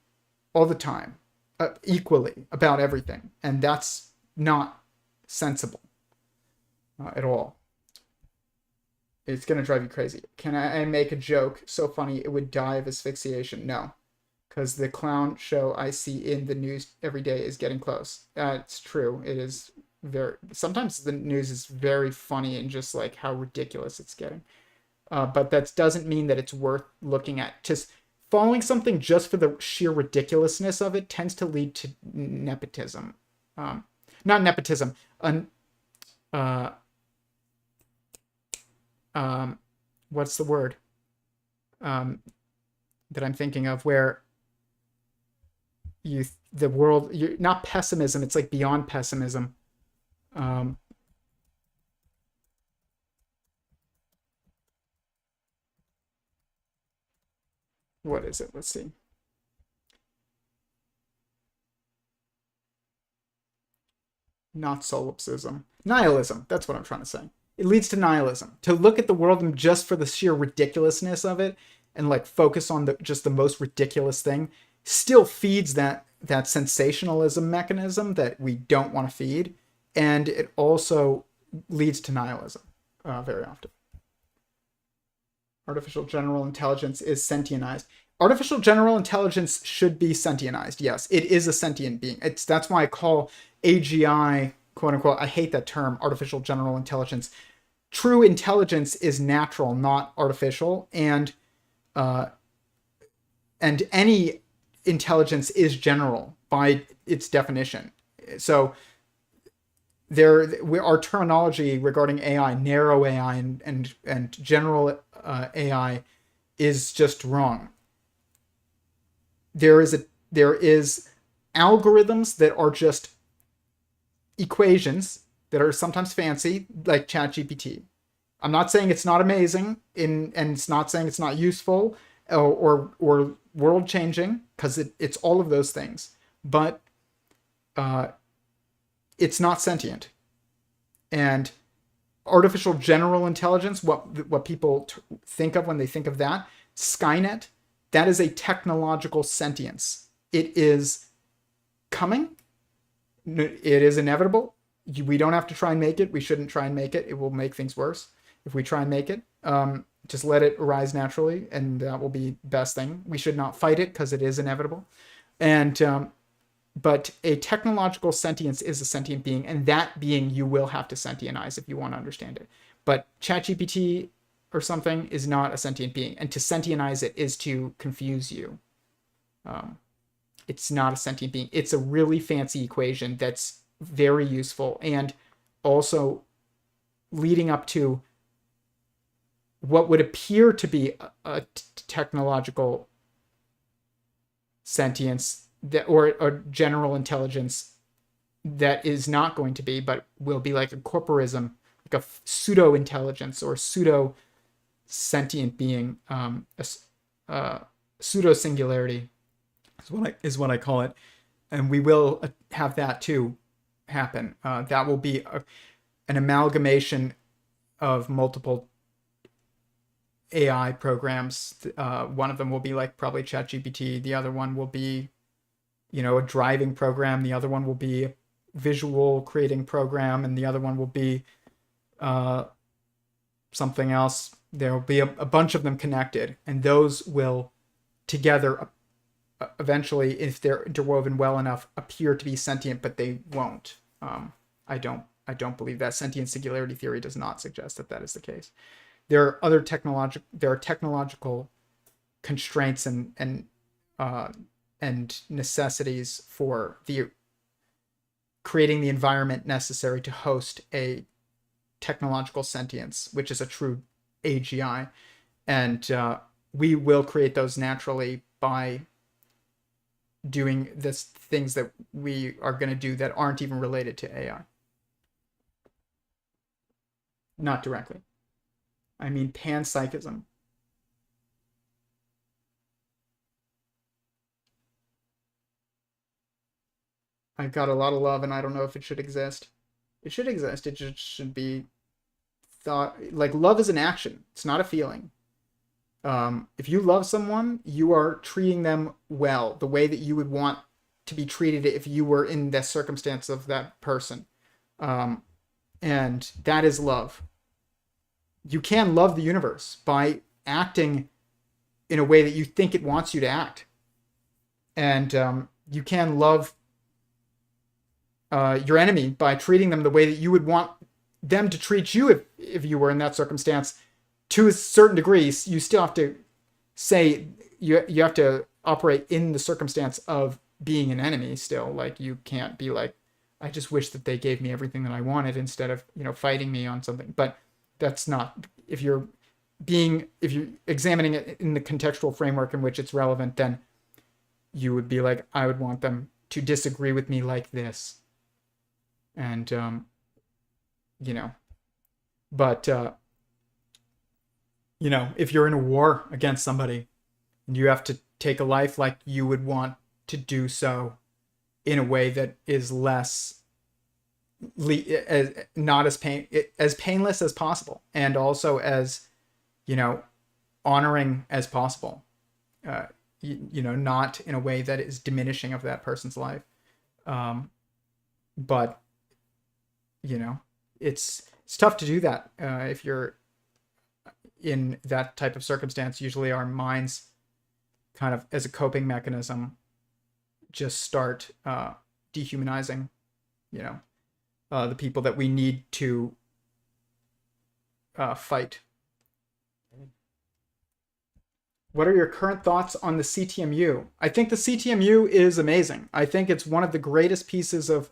all the time, equally about everything, and that's not sensible at all. It's going to drive you crazy. Can I make a joke so funny it would die of asphyxiation? No, because the clown show I see in the news every day is getting close. It's true. It is very. Sometimes the news is very funny and just like how ridiculous it's getting. But that doesn't mean that it's worth looking at. Just following something just for the sheer ridiculousness of it tends to lead to nepotism. Not nepotism. What's the word that I'm thinking of, where the world, you're not pessimism, it's like beyond pessimism. What is it? Let's see. Not solipsism. Nihilism. That's what I'm trying to say. It leads to nihilism. To look at the world just for the sheer ridiculousness of it and like focus on just the most ridiculous thing still feeds that sensationalism mechanism that we don't want to feed, and it also leads to nihilism very often. Artificial general intelligence is sentientized. Artificial general intelligence should be sentientized. Yes, it is a sentient being. That's why I call AGI, quote unquote, I hate that term, artificial general intelligence. True intelligence is natural, not artificial, and any intelligence is general by its definition. So our terminology regarding AI, narrow AI and general AI, is just wrong. There is algorithms that are just equations that are sometimes fancy, like ChatGPT. I'm not saying it's not amazing, and it's not saying it's not useful or world changing, because it's all of those things. But it's not sentient. And artificial general intelligence, what people think of when they think of that, Skynet, that is a technological sentience. It is coming. It is inevitable. We don't have to try and make it. We shouldn't try and make it. It will make things worse if we try and make it. Just let it arise naturally, and that will be the best thing. We should not fight it because it is inevitable. And but a technological sentience is a sentient being, and that being you will have to sentientize if you want to understand it. But ChatGPT or something is not a sentient being, and to sentientize it is to confuse you. It's not a sentient being. It's a really fancy equation that's very useful, and also leading up to what would appear to be a technological sentience that, or general intelligence, that is not going to be, but will be like a corporism, like a pseudo intelligence or pseudo sentient being, a pseudo singularity is what I call it, and we will have that too happen. That will be an amalgamation of multiple AI programs. One of them will be like probably ChatGPT. The other one will be, a driving program. The other one will be a visual creating program, and the other one will be something else. There will be a bunch of them connected, and those will together eventually, if they're interwoven well enough, appear to be sentient, but they won't. I don't believe that. Sentient singularity theory does not suggest that is the case. There are technological constraints and necessities for creating the environment necessary to host a technological sentience, which is a true AGI. And we will create those naturally by doing this things that we are going to do that aren't even related to AI. Not directly. I mean panpsychism. I've got a lot of love and I don't know if it should exist. It should exist. It just should be thought like love is an action. It's not a feeling. If you love someone, you are treating them well, the way that you would want to be treated if you were in the circumstance of that person. And that is love. You can love the universe by acting in a way that you think it wants you to act. And you can love your enemy by treating them the way that you would want them to treat you if you were in that circumstance. To a certain degree, you still have to say you have to operate in the circumstance of being an enemy still. Like you can't be like, I just wish that they gave me everything that I wanted instead of, fighting me on something. But that's not, if you're examining it in the contextual framework in which it's relevant, then you would be like, I would want them to disagree with me like this. And, but, if you're in a war against somebody and you have to take a life, like you would want to do so in a way that is less, not as painless as possible, and also as, honoring as possible, not in a way that is diminishing of that person's life. But, it's tough to do that if you're in that type of circumstance. Usually our minds kind of as a coping mechanism just start dehumanizing, the people that we need to fight. What are your current thoughts on the CTMU? I think the CTMU is amazing. I think it's one of the greatest pieces of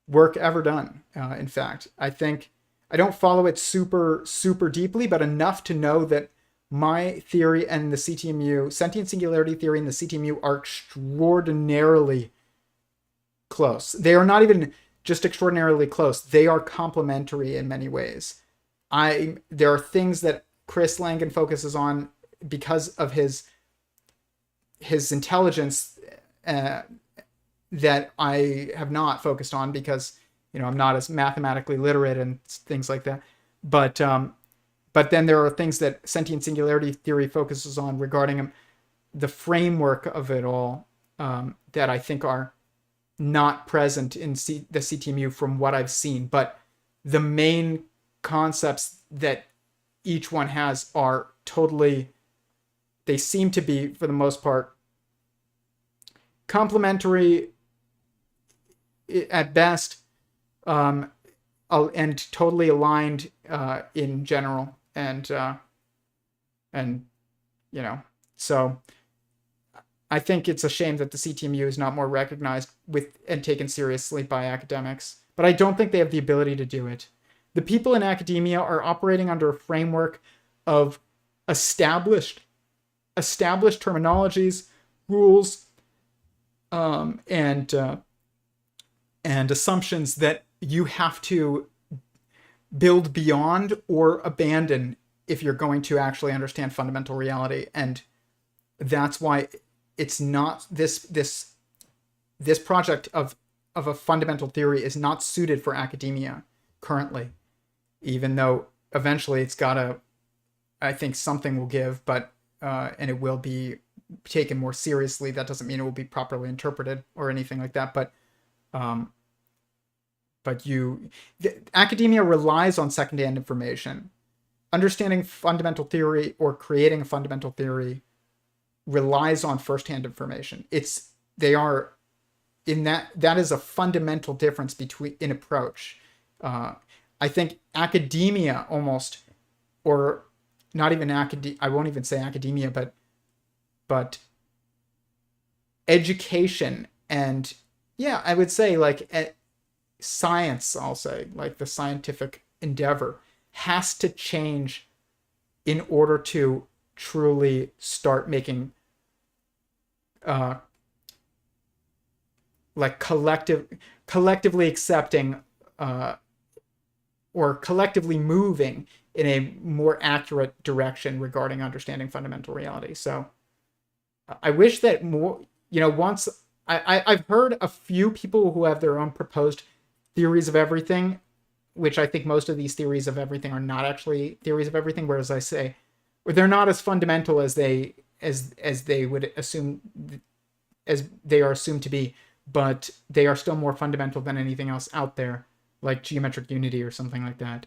work ever done. In fact, I think I don't follow it super, super deeply, but enough to know that my theory and the CTMU, sentient singularity theory and the CTMU, are extraordinarily close. They are not even just extraordinarily close. They are complementary in many ways. There are things that Chris Langan focuses on because of his intelligence that I have not focused on because, I'm not as mathematically literate and things like that. But then there are things that sentient singularity theory focuses on regarding the framework of it all that I think are not present in the CTMU from what I've seen. But the main concepts that each one has are totally, they seem to be, for the most part, complementary at best, and totally aligned in general. And so I think it's a shame that the CTMU is not more recognized and taken seriously by academics, but I don't think they have the ability to do it. The people in academia are operating under a framework of established terminologies, rules, and assumptions that you have to build beyond or abandon if you're going to actually understand fundamental reality. And that's why it's not this project of a fundamental theory is not suited for academia currently, even though eventually it's gotta, I think something will give, but and it will be taken more seriously. That doesn't mean it will be properly interpreted or anything like that, but academia relies on secondhand information. Understanding fundamental theory or creating a fundamental theory relies on firsthand information. That is a fundamental difference in approach. I think academia almost, or not even I won't even say academia, but education and I would say like science, I'll say, like the scientific endeavor has to change in order to truly start making like collectively accepting or collectively moving in a more accurate direction regarding understanding fundamental reality. So I wish that more, once I've heard a few people who have their own proposed theories of everything, which I think most of these theories of everything are not actually theories of everything, whereas I say, or they're not as fundamental as they would assume, as they are assumed to be, but they are still more fundamental than anything else out there, like geometric unity or something like that,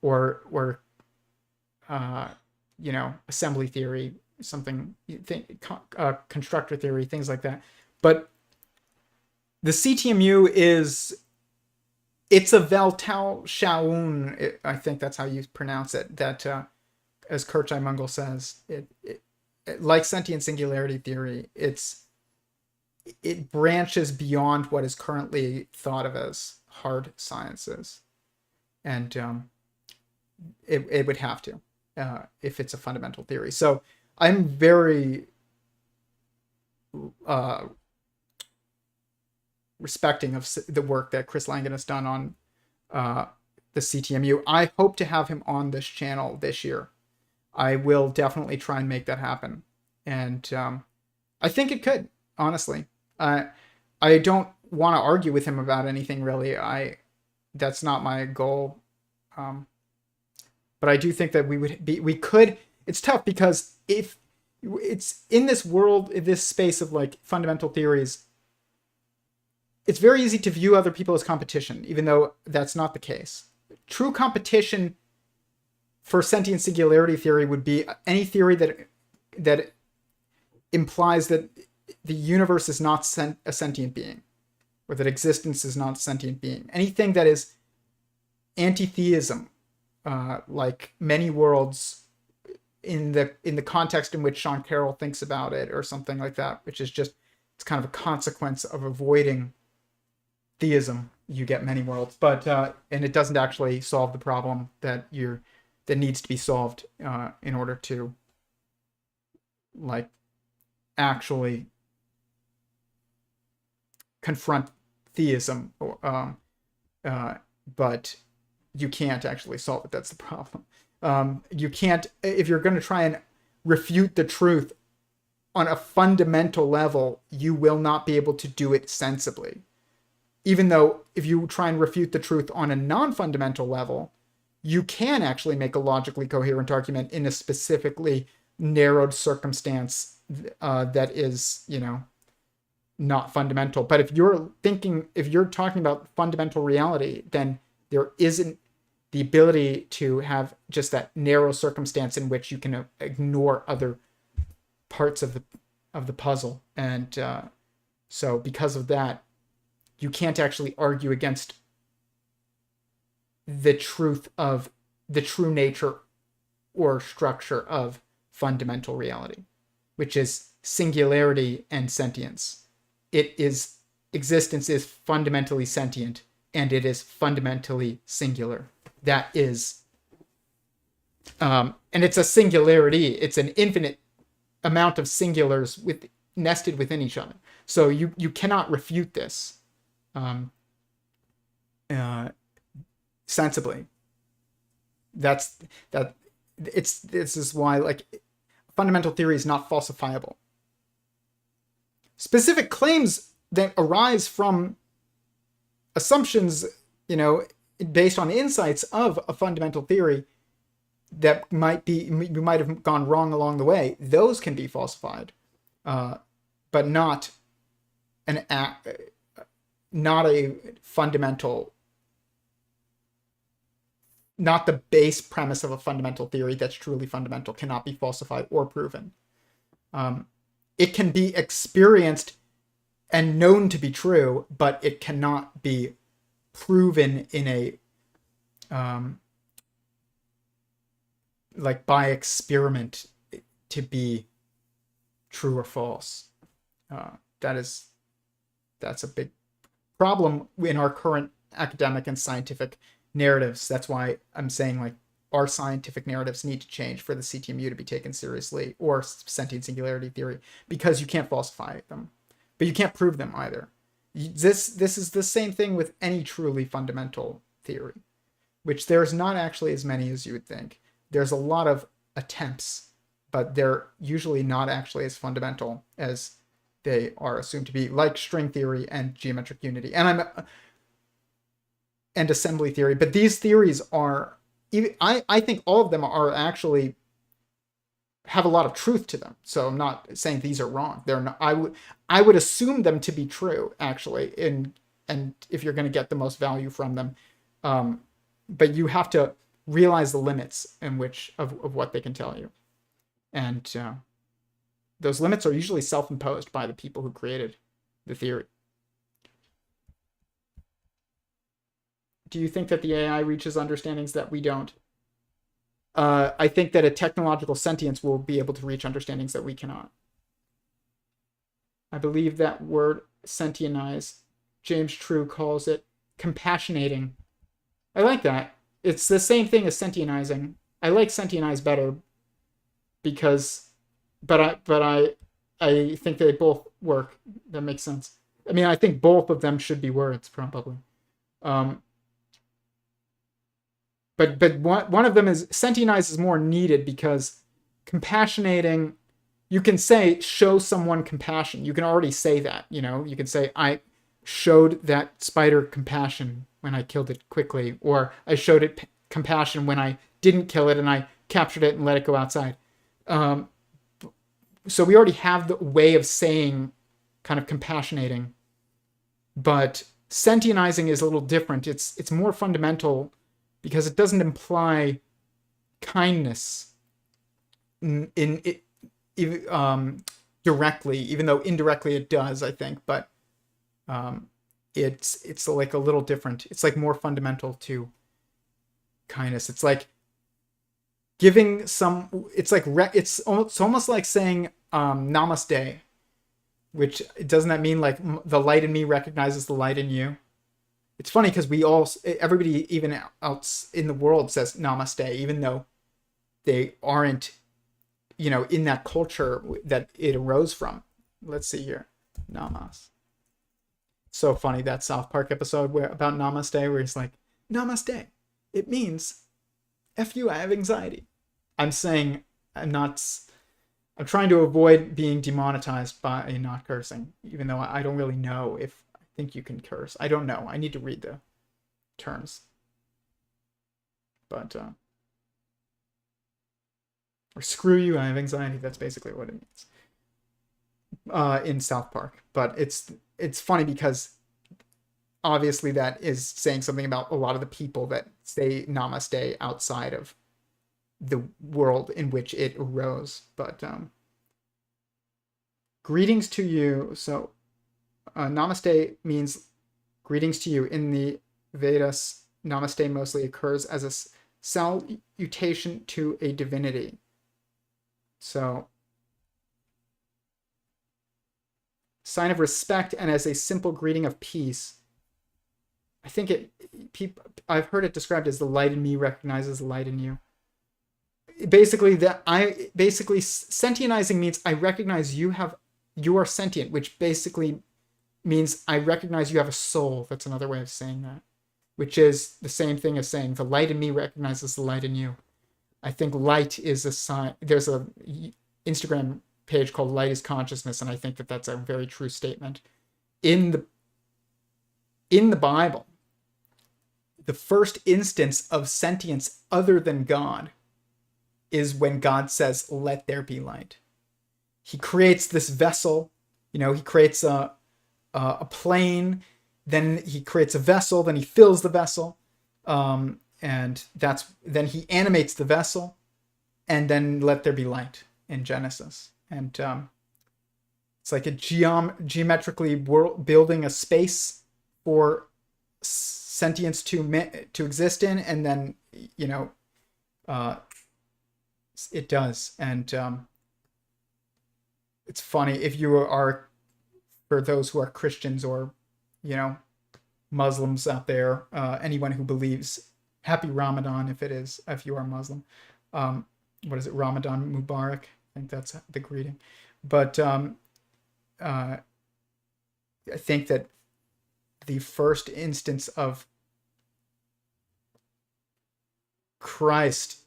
or assembly theory, something, constructor theory, things like that. But the CTMU it's a Weltanschauung, I think that's how you pronounce it, that, as Kirchai Mungel says, it like sentient singularity theory, it branches beyond what is currently thought of as hard sciences. And it would have to, if it's a fundamental theory. So I'm very respecting of the work that Chris Langan has done on the CTMU. I hope to have him on this channel this year. I will definitely try and make that happen. And I think it could, honestly. I don't want to argue with him about anything, really. That's not my goal. But I do think that we could, it's tough because if it's in this world, in this space of like fundamental theories, it's very easy to view other people as competition, even though that's not the case. True competition for sentient singularity theory would be any theory that implies that the universe is not a sentient being, or that existence is not a sentient being. Anything that is anti-theism, like many worlds in the context in which Sean Carroll thinks about it, or something like that, which is just, it's kind of a consequence of avoiding theism. You get many worlds, but and it doesn't actually solve the problem that needs to be solved in order to like actually confront theism, but you can't actually solve it. That's the problem. You can't, if you're going to try and refute the truth on a fundamental level, you will not be able to do it sensibly. Even though if you try and refute the truth on a non-fundamental level, you can actually make a logically coherent argument in a specifically narrowed circumstance that is, not fundamental. But if you're talking about fundamental reality, then there isn't the ability to have just that narrow circumstance in which you can ignore other parts of the puzzle. And so because of that, you can't actually argue against the truth of the true nature or structure of fundamental reality, which is singularity and sentience. Existence is fundamentally sentient, and it is fundamentally singular. That is, and it's a singularity. It's an infinite amount of singulars nested within each other. So you cannot refute this sensibly. This is why, like, fundamental theory is not falsifiable. Specific claims that arise from assumptions, based on insights of a fundamental theory that you might have gone wrong along the way, those can be falsified, but not a fundamental, not the base premise of a fundamental theory that's truly fundamental cannot be falsified or proven. It can be experienced and known to be true, but it cannot be proven in a like by experiment to be true or false. That's a big problem in our current academic and scientific narratives. That's why I'm saying, like, our scientific narratives need to change for the CTMU to be taken seriously, or sentient singularity theory, because you can't falsify them, but you can't prove them either. This is the same thing with any truly fundamental theory, which there's not actually as many as you would think. There's a lot of attempts, but they're usually not actually as fundamental as they are assumed to be, like string theory and geometric unity and assembly theory. But these theories are, I think all of them are actually have a lot of truth to them. So I'm not saying these are wrong. They're not. I would assume them to be true actually, and if you're going to get the most value from them, but you have to realize the limits in which of what they can tell you, and those limits are usually self-imposed by the people who created the theory. Do you think that the AI reaches understandings that we don't? I think that a technological sentience will be able to reach understandings that we cannot. I believe that word sentientize, James True calls it compassionating. I like that. It's the same thing as sentientizing. I like sentientize better because, but I think they both work. That makes sense. I mean, I think both of them should be words probably. But one of them is sentientize is more needed because compassionating, you can say show someone compassion. You can already say that, you know. You can say I showed that spider compassion when I killed it quickly, or I showed it compassion when I didn't kill it and I captured it and let it go outside. So we already have the way of saying kind of compassionating, but sentientizing is a little different. It's more fundamental because it doesn't imply kindness directly, even though indirectly it does, I think. But it's like a little different. It's like more fundamental to kindness. It's like giving some. It's like it's almost like saying namaste, which doesn't that mean like the light in me recognizes the light in you? It's funny because everybody even else in the world says namaste, even though they aren't, you know, in that culture that it arose from. Let's see here. Namas. So funny, that South Park episode about namaste, where he's like, namaste. It means, F you, I have anxiety. I'm saying, I'm trying to avoid being demonetized by not cursing, even though I don't really know if I think you can curse. I don't know. I need to read the terms. But, or screw you, I have anxiety. That's basically what it means in South Park. But it's funny because obviously that is saying something about a lot of the people that say namaste outside of the world in which it arose. But greetings to you. So namaste means greetings to you. In the Vedas, namaste mostly occurs as a salutation to a divinity. So, sign of respect and as a simple greeting of peace. I think I've heard it described as the light in me recognizes the light in you. Basically, sentientizing means I recognize you are sentient, which basically means I recognize you have a soul. That's another way of saying that, which is the same thing as saying the light in me recognizes the light in you. I think light is a sign. There's a Instagram page called Light is Consciousness, and I think that that's a very true statement. In the Bible, the first instance of sentience other than God is when God says, "Let there be light." He creates this vessel. You know, he creates a plane, then he creates a vessel, then he fills the vessel. And then he animates the vessel, and then let there be light in Genesis. And it's like a geometrically building a space for sentience to exist in, and then, you know, it does. And it's funny, if you are, for those who are Christians or, you know, Muslims out there, anyone who believes Happy Ramadan if you are Muslim. What is it? Ramadan Mubarak. I think that's the greeting. But uh, I think that the first instance of Christ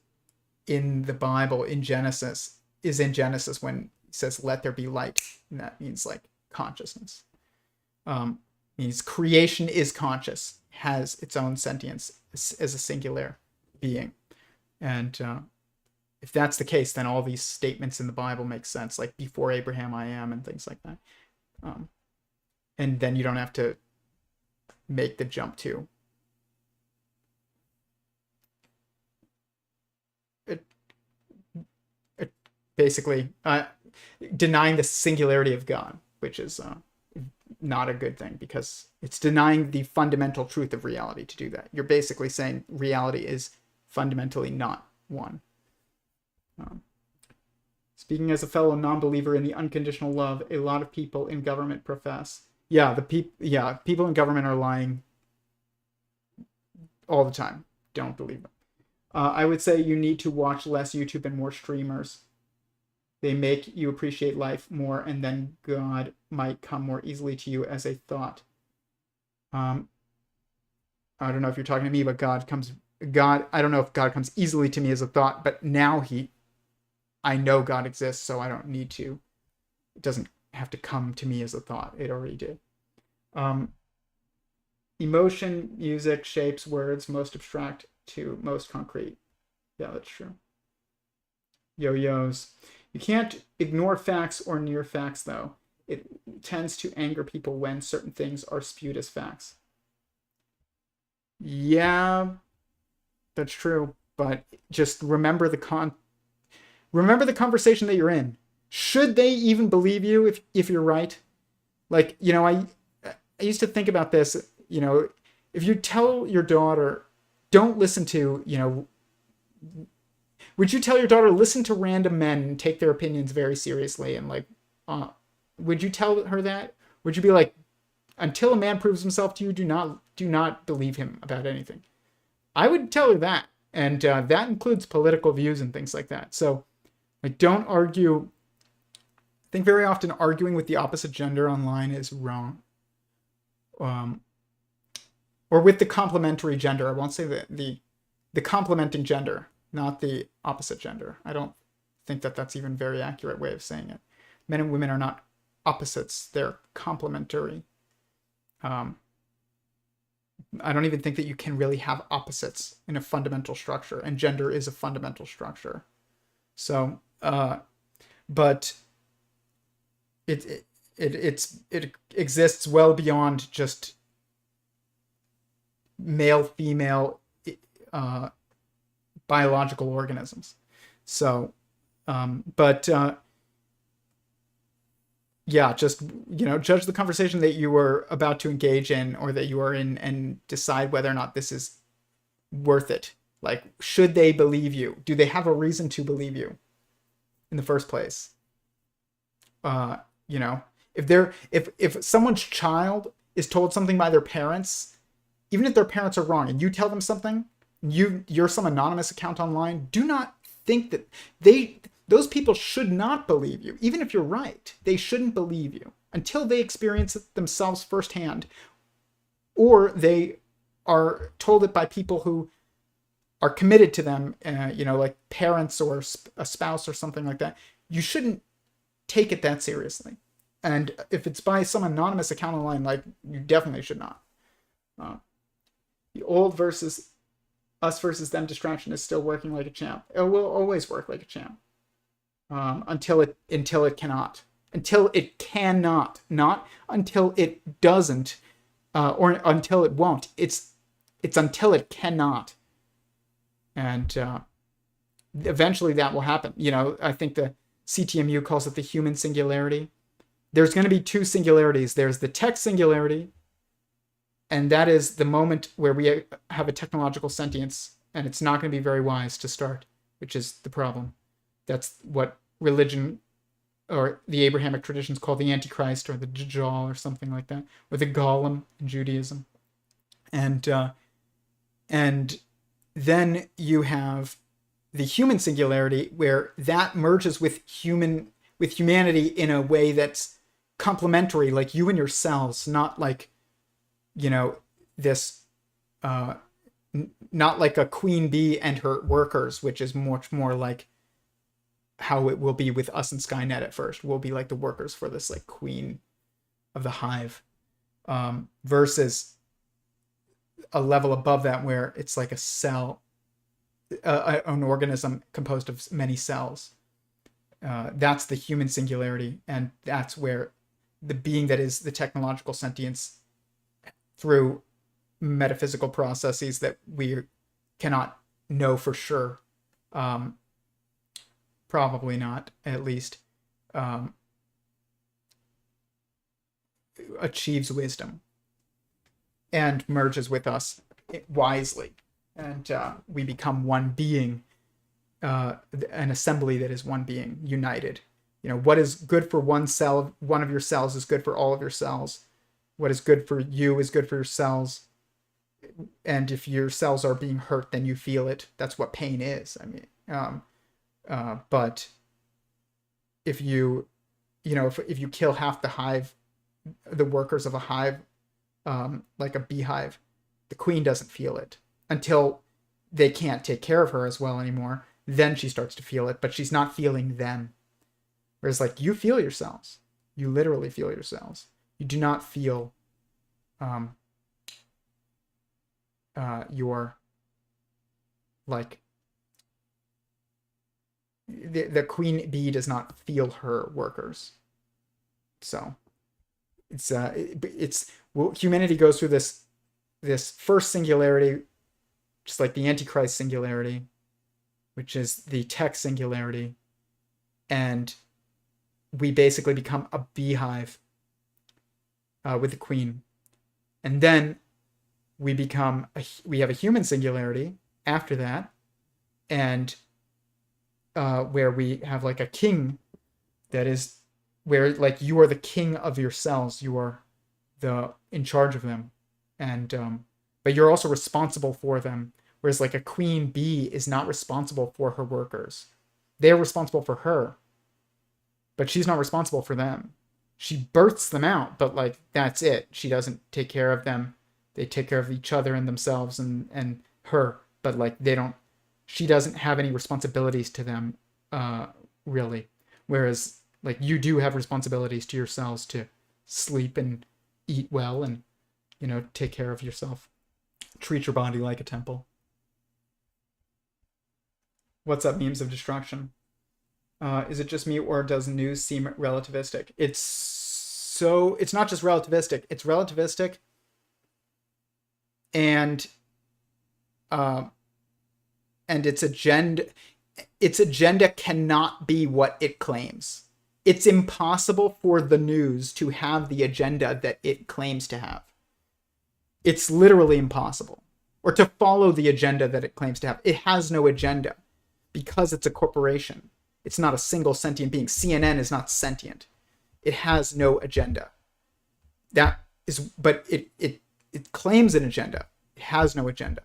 in the Bible in Genesis is in Genesis when he says, "Let there be light," and that means like consciousness. Means creation is conscious, has its own sentience as a singular being, and if that's the case, then all these statements in the Bible make sense, like "before Abraham I am" and things like that. And then you don't have to make the jump to it basically denying the singularity of God, which is not a good thing because it's denying the fundamental truth of reality to do that. You're basically saying reality is fundamentally not one. Speaking as a fellow non-believer in the unconditional love, a lot of people in government profess. People in government are lying all the time. Don't believe them. I would say you need to watch less YouTube and more streamers. They make you appreciate life more, and then God might come more easily to you as a thought. I don't know if you're talking to me, but I don't know if God comes easily to me as a thought, but now I know God exists, so I don't need to. It doesn't have to come to me as a thought. It already did. Emotion, music, shapes, words, most abstract to most concrete. Yeah, that's true. Yo-yos. You can't ignore facts or near facts, though. It tends to anger people when certain things are spewed as facts. Yeah, that's true. But just remember the conversation that you're in. Should they even believe you if you're right? Like, I used to think about this, if you tell your daughter, don't listen to, would you tell your daughter, listen to random men and take their opinions very seriously? And would you tell her that? Would you be like, until a man proves himself to you, do not believe him about anything? I would tell her that. And that includes political views and things like that. So don't argue. I think very often arguing with the opposite gender online is wrong. Or with the complementary gender. I won't say the complementing gender, not the opposite gender. I don't think that that's even a very accurate way of saying it. Men and women are not opposites. They're complementary. I don't even think that you can really have opposites in a fundamental structure, and gender is a fundamental structure. So, but it exists well beyond just male, female, biological organisms. So, just, judge the conversation that you are about to engage in or that you are in and decide whether or not this is worth it. Like, should they believe you? Do they have a reason to believe you in the first place? If someone's child is told something by their parents, even if their parents are wrong, and you tell them something, you're some anonymous account online, do not think that those people should not believe you. Even if you're right, they shouldn't believe you until they experience it themselves firsthand, or they are told it by people who are committed to them, like parents or a spouse or something like that. You shouldn't take it that seriously. And if it's by some anonymous account online, you definitely should not. The old versus us versus them distraction is still working like a champ. It will always work like a champ. Until it cannot. Until it cannot. Not until it doesn't, or until it won't. It's until it cannot. And eventually that will happen. I think the CTMU calls it the human singularity. There's going to be two singularities. There's the tech singularity, and that is the moment where we have a technological sentience, and it's not going to be very wise to start, which is the problem. That's what religion or the Abrahamic traditions call the Antichrist or the Dajjal or something like that, or the Golem in Judaism. And Then you have the human singularity, where that merges with humanity in a way that's complementary, like you and your cells, not like, you know, this uh not like a queen bee and her workers, which is much more like how it will be with us and Skynet at first. We'll be like the workers for this like queen of the hive, versus a level above that where it's like a cell, an organism composed of many cells. That's the human singularity, and that's where the being that is the technological sentience, through metaphysical processes that we cannot know for sure, um, probably not, at least, um, achieves wisdom and merges with us wisely, and we become one being, an assembly that is one being, united. You know, what is good for one cell, one of your cells, is good for all of your cells. What is good for you is good for your cells. And if your cells are being hurt, then you feel it. That's what pain is. I mean, but if you, if you kill half the hive, the workers of a hive, like a beehive, the queen doesn't feel it until they can't take care of her as well anymore. Then she starts to feel it, but she's not feeling them. Whereas, like, you feel your cells. You literally feel your cells. You do not feel your, like, the queen bee does not feel her workers. So it's well, humanity goes through this first singularity, just like the Antichrist singularity, which is the tech singularity, and we basically become a beehive with the queen, and then we have a human singularity after that, and where we have like a king, that is where like you are the king of your cells, you are in charge of them, and but you're also responsible for them. Whereas like a queen bee is not responsible for her workers. They're responsible for her, but she's not responsible for them. She births them out, but like that's it. She doesn't take care of them. They take care of each other and themselves and her, but like she doesn't have any responsibilities to them, really. Whereas like you do have responsibilities to your cells to sleep and eat well and, take care of yourself. Treat your body like a temple. What's up, memes of destruction? Is it just me, or does news seem relativistic? It's not just relativistic. It's relativistic, and its agenda cannot be what it claims. It's impossible for the news to have the agenda that it claims to have. It's literally impossible. Or to follow the agenda that it claims to have. It has no agenda because it's a corporation. It's not a single sentient being. CNN is not sentient. It has no agenda. But it claims an agenda. It has no agenda.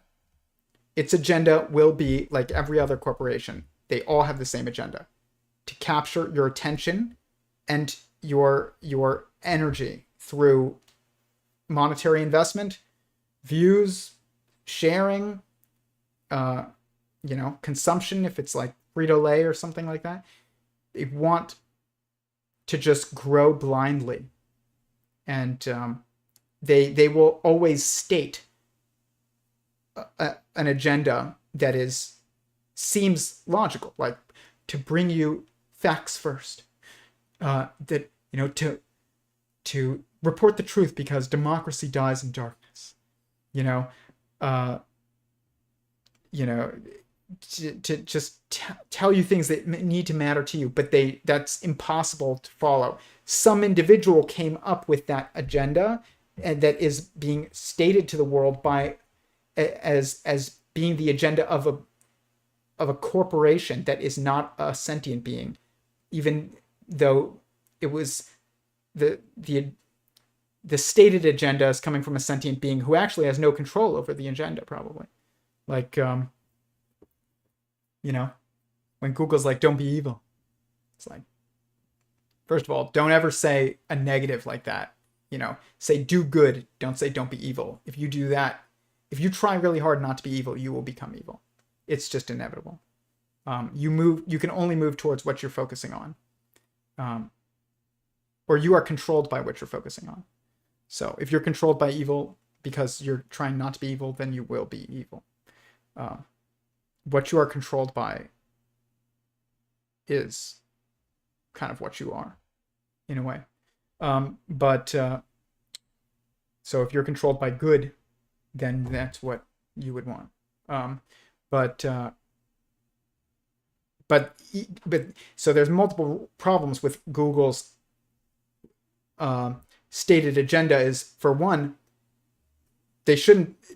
Its agenda will be like every other corporation. They all have the same agenda: to capture your attention and your energy through monetary investment, views, sharing, consumption, if it's like Frito-Lay or something like that. They want to just grow blindly. And they will always state an agenda that seems logical, like to bring you facts first, that to report the truth because democracy dies in darkness, to just tell you things that need to matter to you, but that's impossible to follow. Some individual came up with that agenda, and that is being stated to the world as being the agenda of a corporation that is not a sentient being, even though it was the stated agenda is coming from a sentient being who actually has no control over the agenda, probably. Like You know, when Google's like, don't be evil. It's like, first of all, don't ever say a negative like that. You know, say do good. Don't say don't be evil. If you do that, if you try really hard not to be evil, you will become evil. It's just inevitable. You can only move towards what you're focusing on. Or you are controlled by what you're focusing on. So if you're controlled by evil because you're trying not to be evil, then you will be evil. What you are controlled by is kind of what you are, in a way. So if you're controlled by good, then that's what you would want. But so there's multiple problems with Google's stated agenda. Is, for one,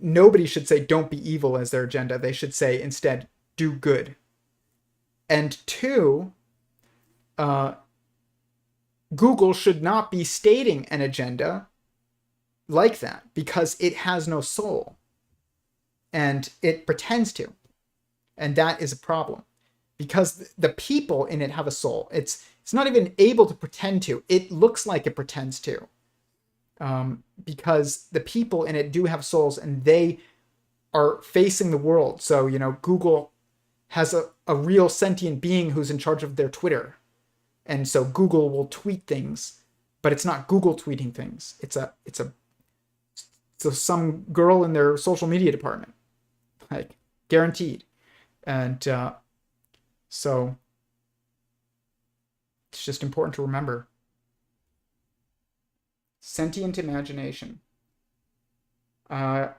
nobody should say don't be evil as their agenda. They should say instead do good. And two, Google should not be stating an agenda like that because it has no soul and it pretends to. And that is a problem because the people in it have a soul. It's not even able to pretend to. It looks like it pretends to. Because the people in it do have souls and they are facing the world. So, Google has a real sentient being who's in charge of their Twitter. And so Google will tweet things, but it's not Google tweeting things. So some girl in their social media department, like, guaranteed. And so it's just important to remember. Sentient imagination. I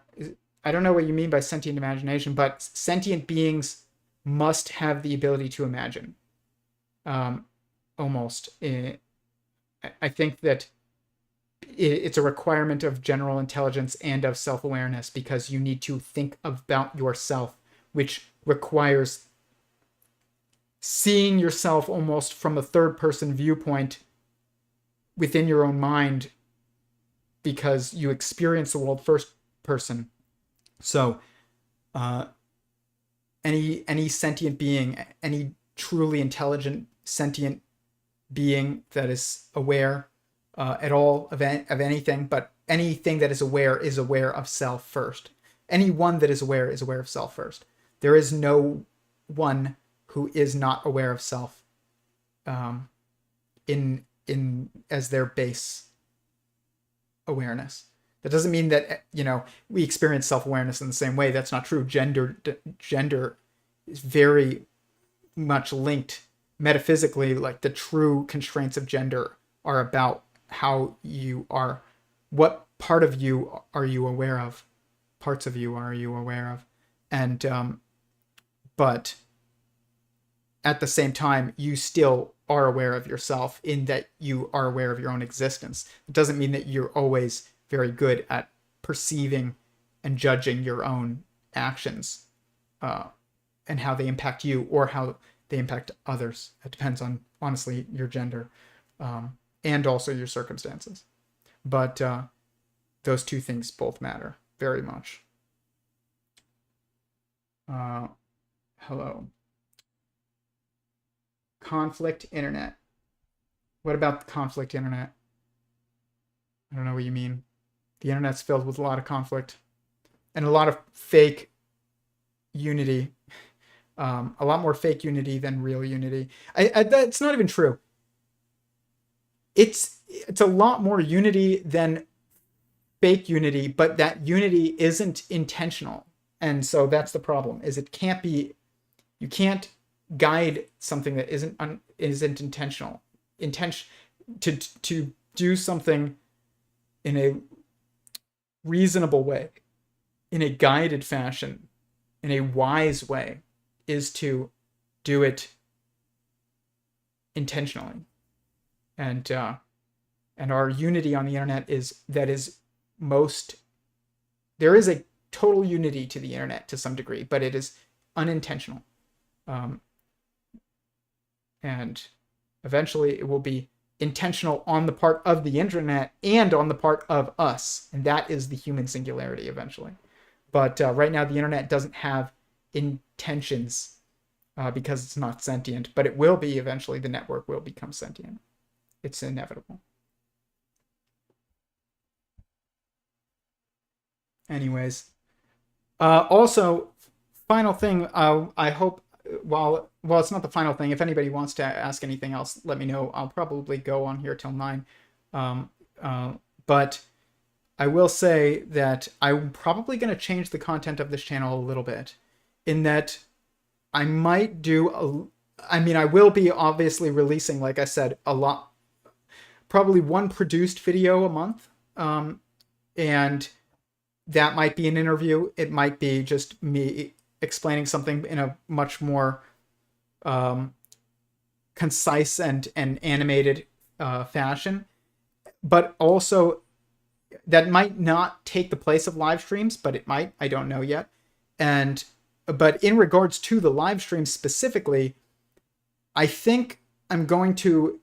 don't know what you mean by sentient imagination, but sentient beings must have the ability to imagine. Almost. I think that it's a requirement of general intelligence and of self-awareness because you need to think about yourself, which requires seeing yourself almost from a third-person viewpoint within your own mind because you experience the world first person. So any sentient being, any truly intelligent sentient being that is aware at all of anything, but anything that is aware of self first. Anyone that is aware of self first. There is no one who is not aware of self in as their base awareness. That doesn't mean that we experience self-awareness in the same way. That's not true. Gender is very much linked metaphysically. Like, the true constraints of gender are about how you are, what part of you are you aware of, parts of you are you aware of, and but at the same time you still are aware of yourself in that you are aware of your own existence. It doesn't mean that you're always very good at perceiving and judging your own actions and how they impact you or how they impact others. It depends on, honestly, your gender and also your circumstances. But those two things both matter very much. Hello. Conflict internet. What about the conflict internet? I don't know what you mean. The internet's filled with a lot of conflict and a lot of fake unity. A lot more fake unity than real unity. That's not even true. It's a lot more unity than fake unity, but that unity isn't intentional. And so that's the problem, is it can't be, you can't guide something that isn't intentional. To do something in a reasonable way, in a guided fashion, in a wise way, is to do it intentionally. And our unity on the internet there is a total unity to the internet to some degree, but it is unintentional. And eventually it will be intentional on the part of the internet and on the part of us. And that is the human singularity eventually. But right now the internet doesn't have intentions because it's not sentient, but it will be eventually. The network will become sentient. It's inevitable. Anyways, also, final thing. I hope while it's not the final thing, if anybody wants to ask anything else, let me know. I'll probably go on here till 9. Um, but I will say that I'm probably going to change the content of this channel a little bit, in that I might do I mean, I will be obviously releasing, like I said, a lot, probably one produced video a month, and that might be an interview. It might be just me explaining something in a much more concise and animated fashion. But also, that might not take the place of live streams, but it might. I don't know yet. But in regards to the live streams specifically, I think I'm going to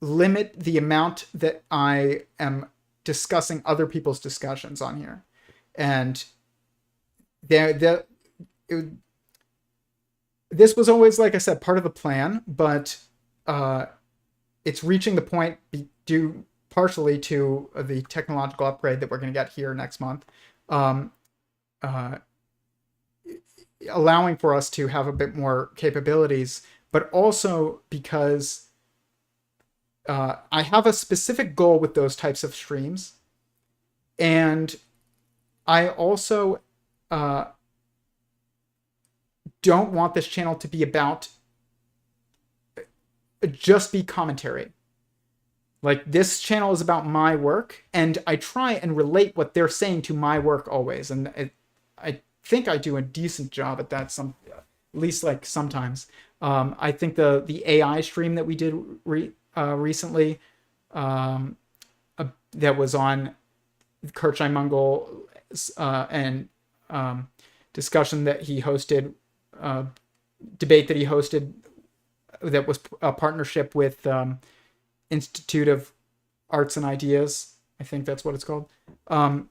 limit the amount that I am discussing other people's discussions on here. And this was always, like I said, part of the plan, but it's reaching the point due partially to the technological upgrade that we're going to get here next month, allowing for us to have a bit more capabilities, but also because I have a specific goal with those types of streams. And I also don't want this channel to be about just be commentary. Like, this channel is about my work, and I try and relate what they're saying to my work always. And I think I do a decent job at that, at least like sometimes. I think the AI stream that we did recently, that was on Kurchai Mongol and discussion that he hosted, debate that he hosted, that was a partnership with Institute of Arts and Ideas. I think that's what it's called. That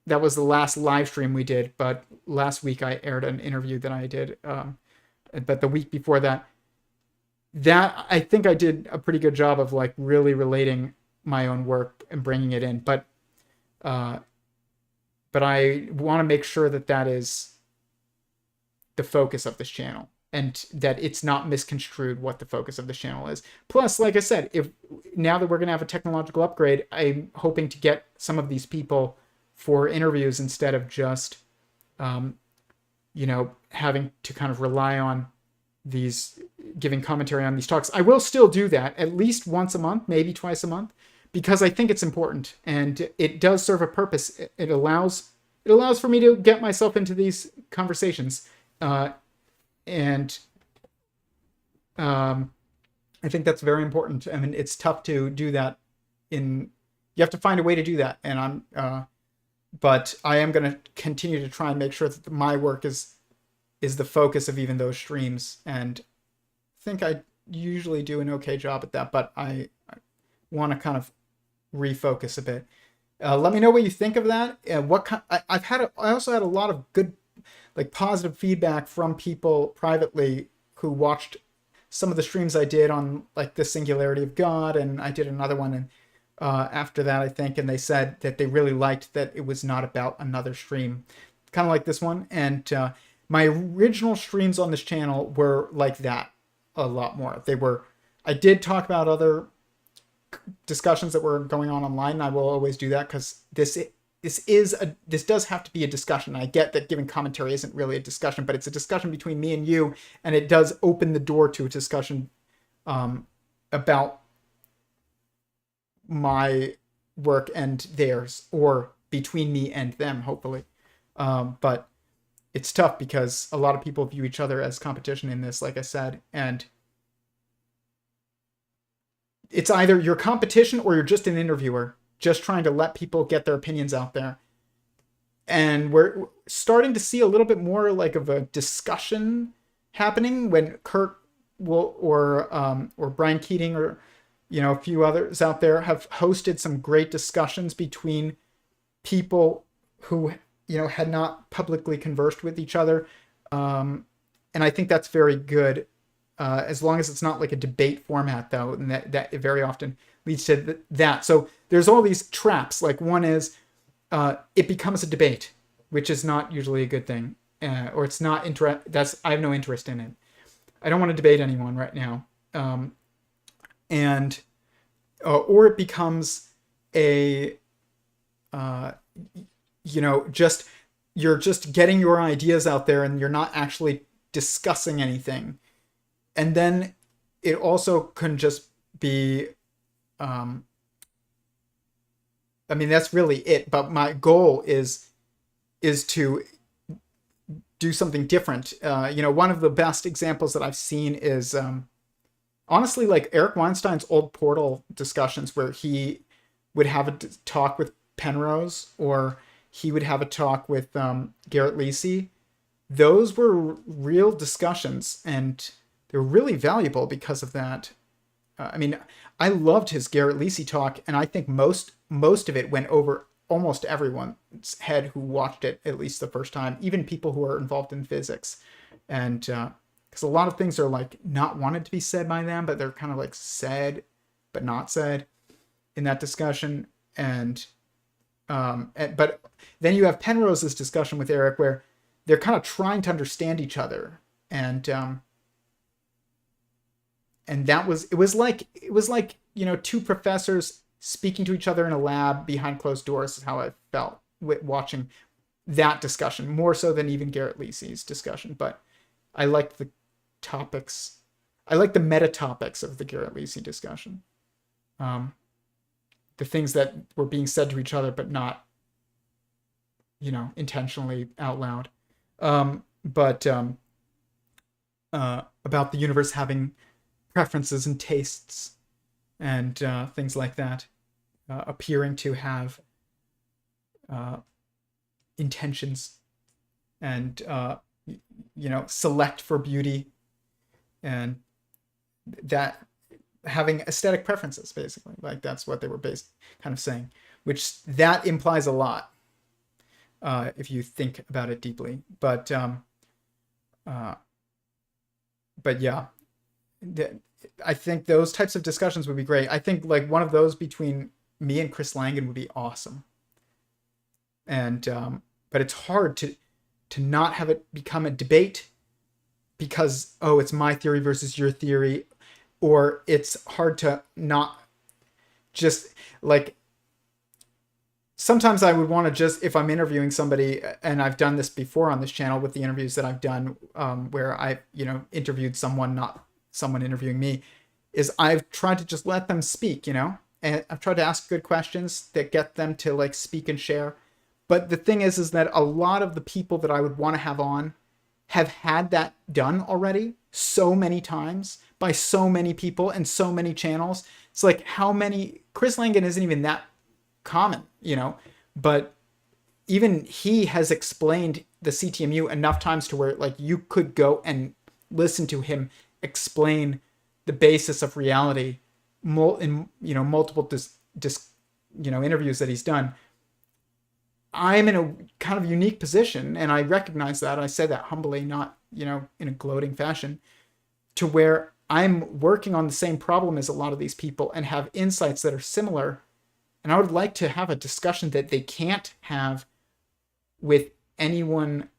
was the last live stream we did, but last week I aired an interview that I did. But the week before that I think I did a pretty good job of like really relating my own work and bringing it in. But I want to make sure that that is the focus of this channel, and that it's not misconstrued what the focus of this channel is. Plus, like I said, if now that we're going to have a technological upgrade, I'm hoping to get some of these people for interviews instead of just, having to kind of rely on these, giving commentary on these talks. I will still do that at least once a month, maybe twice a month, because I think it's important and it does serve a purpose. It allows for me to get myself into these conversations. And I think that's very important. I mean, it's tough to do that you have to find a way to do that. And but I am going to continue to try and make sure that my work is the focus of even those streams. And I think I usually do an okay job at that, but I want to kind of refocus a bit. Let me know what you think of that. I also had a lot of good, like, positive feedback from people privately who watched some of the streams I did on like the singularity of God, and I did another one and after that, I think, and they said that they really liked that it was not about another stream, kind of like this one. And my original streams on this channel were like that a lot more. I did talk about other discussions that were going on online, and I will always do that because this does have to be a discussion. I get that giving commentary isn't really a discussion, but it's a discussion between me and you, and it does open the door to a discussion about my work and theirs, or between me and them, hopefully. But it's tough because a lot of people view each other as competition in this, like I said, and it's either you're competition or you're just an interviewer, just trying to let people get their opinions out there. And we're starting to see a little bit more like of a discussion happening when Kurt or Brian Keating or a few others out there have hosted some great discussions between people who had not publicly conversed with each other. And I think that's very good, as long as it's not like a debate format, though, and that very often leads to that. So there's all these traps. Like one is it becomes a debate, which is not usually a good thing, or it's not I have no interest in it. I don't want to debate anyone right now, and or it becomes a just you're just getting your ideas out there and you're not actually discussing anything. And then it also can just be that's really it, but my goal is to do something different. One of the best examples that I've seen is honestly like Eric Weinstein's old Portal discussions, where he would have a talk with Penrose, or he would have a talk with Garrett Lacey. Those were real discussions, and they're really valuable because of that. I loved his Garrett Lacey talk, and I think most of it went over almost everyone's head who watched it at least the first time, even people who are involved in physics. And because a lot of things are like not wanted to be said by them, but they're kind of like said but not said in that discussion. And but then you have Penrose's discussion with Eric, where they're kind of trying to understand each other, and it was like two professors speaking to each other in a lab behind closed doors is how I felt watching that discussion, more so than even Garrett Lacey's discussion. But I liked the topics. I like the meta topics of the Garrett Lacey discussion. The things that were being said to each other, but not, intentionally out loud. But about the universe having preferences and tastes and things like that, appearing to have intentions and select for beauty, and that having aesthetic preferences, basically. Like that's what they were kind of saying, which that implies a lot if you think about it deeply. But yeah, I think those types of discussions would be great. I think like one of those between me and Chris Langan would be awesome. And but it's hard to not have it become a debate because it's my theory versus your theory, or it's hard to not just like. Sometimes I would want to just, if I'm interviewing somebody, and I've done this before on this channel with the interviews that I've done, where I interviewed someone, not someone interviewing me, is I've tried to just let them speak, and I've tried to ask good questions that get them to like speak and share. But the thing is that a lot of the people that I would want to have on have had that done already so many times by so many people and so many channels. It's like Chris Langan isn't even that common, but even he has explained the CTMU enough times to where like you could go and listen to him explain the basis of reality in multiple interviews that he's done. I'm in a kind of unique position, and I recognize that. I say that humbly, not in a gloating fashion, to where I'm working on the same problem as a lot of these people and have insights that are similar. And I would like to have a discussion that they can't have with anyone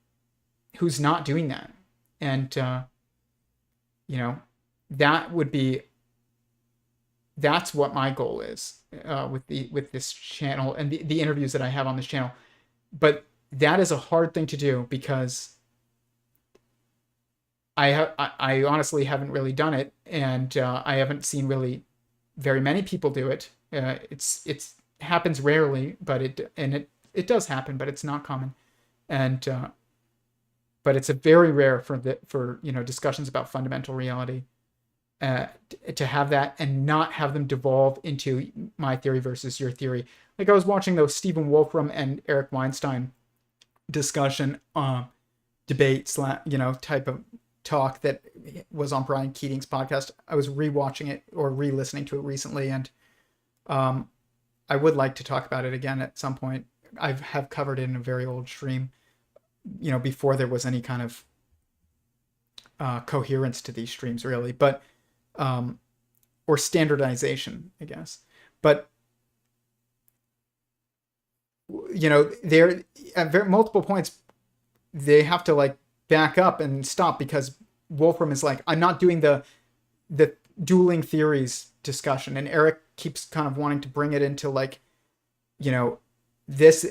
who's not doing that. And, that's what my goal is with this channel and the interviews that I have on this channel. But that is a hard thing to do because I honestly haven't really done it, and I haven't seen really very many people do it. It's happens rarely, but it does happen, but it's not common, and but it's a very rare for discussions about fundamental reality to have that and not have them devolve into my theory versus your theory. Like I was watching those Stephen Wolfram and Eric Weinstein discussion debate type of talk that was on Brian Keating's podcast. I was rewatching it or re-listening to it recently, and I would like to talk about it again at some point I have covered it in a very old stream, before there was any kind of coherence to these streams, really, but or standardization, I guess. But there at multiple points they have to like back up and stop, because Wolfram is like, I'm not doing the dueling theories discussion, and Eric keeps kind of wanting to bring it into like, this.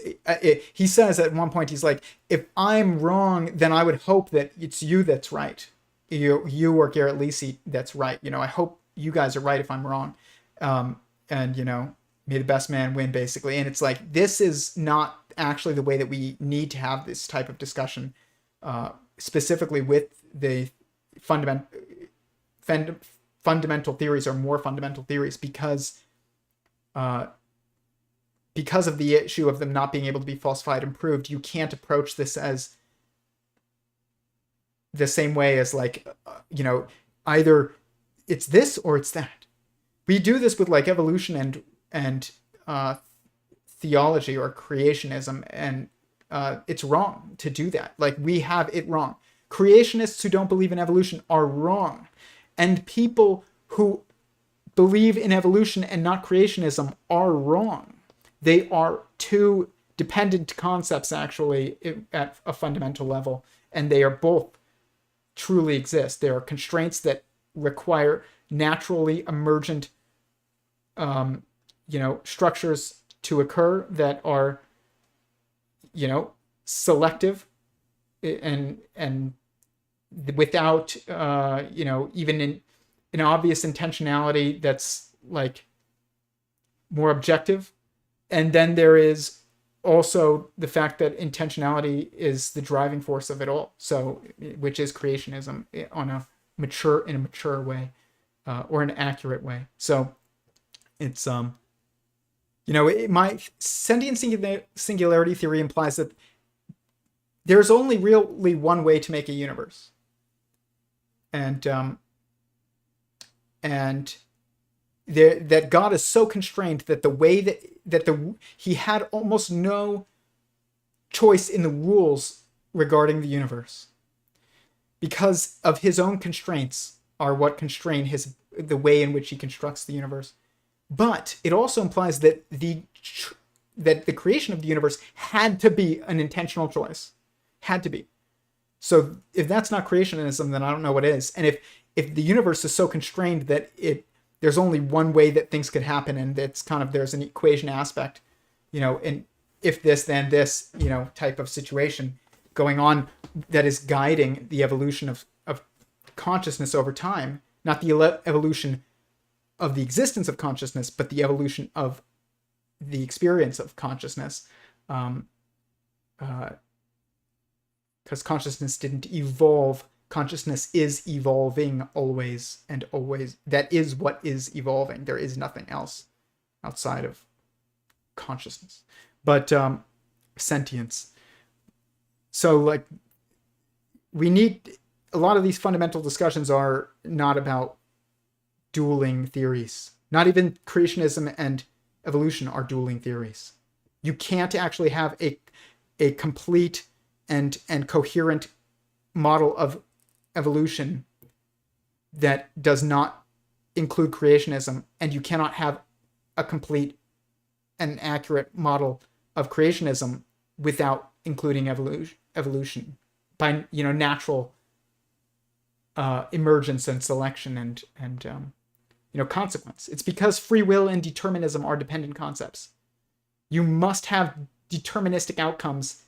He says at one point, he's like, if I'm wrong, then I would hope that it's you that's right, you or Garrett Lisi that's right. I hope you guys are right if I'm wrong, and may the best man win, basically. And it's like, this is not actually the way that we need to have this type of discussion, specifically with the fundamental theories or more fundamental theories, because of the issue of them not being able to be falsified and proved. You can't approach this as the same way as like, either it's this or it's that. We do this with like evolution and theology or creationism, and it's wrong to do that. Like, we have it wrong. Creationists who don't believe in evolution are wrong, and people who believe in evolution and not creationism are wrong. They are two dependent concepts, actually, at a fundamental level, and they are both truly exist. There are constraints that require naturally emergent structures to occur that are, selective and without, even in an obvious intentionality that's like more objective. And then there is also the fact that intentionality is the driving force of it all. So, which is creationism in a mature way, or an accurate way. So it's, my sentient singularity theory implies that there's only really one way to make a universe. And that God is so constrained that the way he had almost no choice in the rules regarding the universe, because of his own constraints are what constrain the way in which he constructs the universe. But it also implies that the creation of the universe had to be an intentional choice. Had to be. So if that's not creationism, then I don't know what is. And if the universe is so constrained that there's only one way that things could happen, and it's kind of, there's an equation aspect, and if this, then this, type of situation going on that is guiding the evolution of consciousness over time, not the evolution of the existence of consciousness, but the evolution of the experience of consciousness. Because consciousness didn't evolve. Consciousness is evolving always and always. That is what is evolving. There is nothing else outside of consciousness. But sentience. So, like, we need... A lot of these fundamental discussions are not about dueling theories. Not even creationism and evolution are dueling theories. You can't actually have a complete and coherent model of evolution that does not include creationism, and you cannot have a complete and accurate model of creationism without including evolution by natural emergence and selection and consequence. It's because free will and determinism are dependent concepts. You must have deterministic outcomes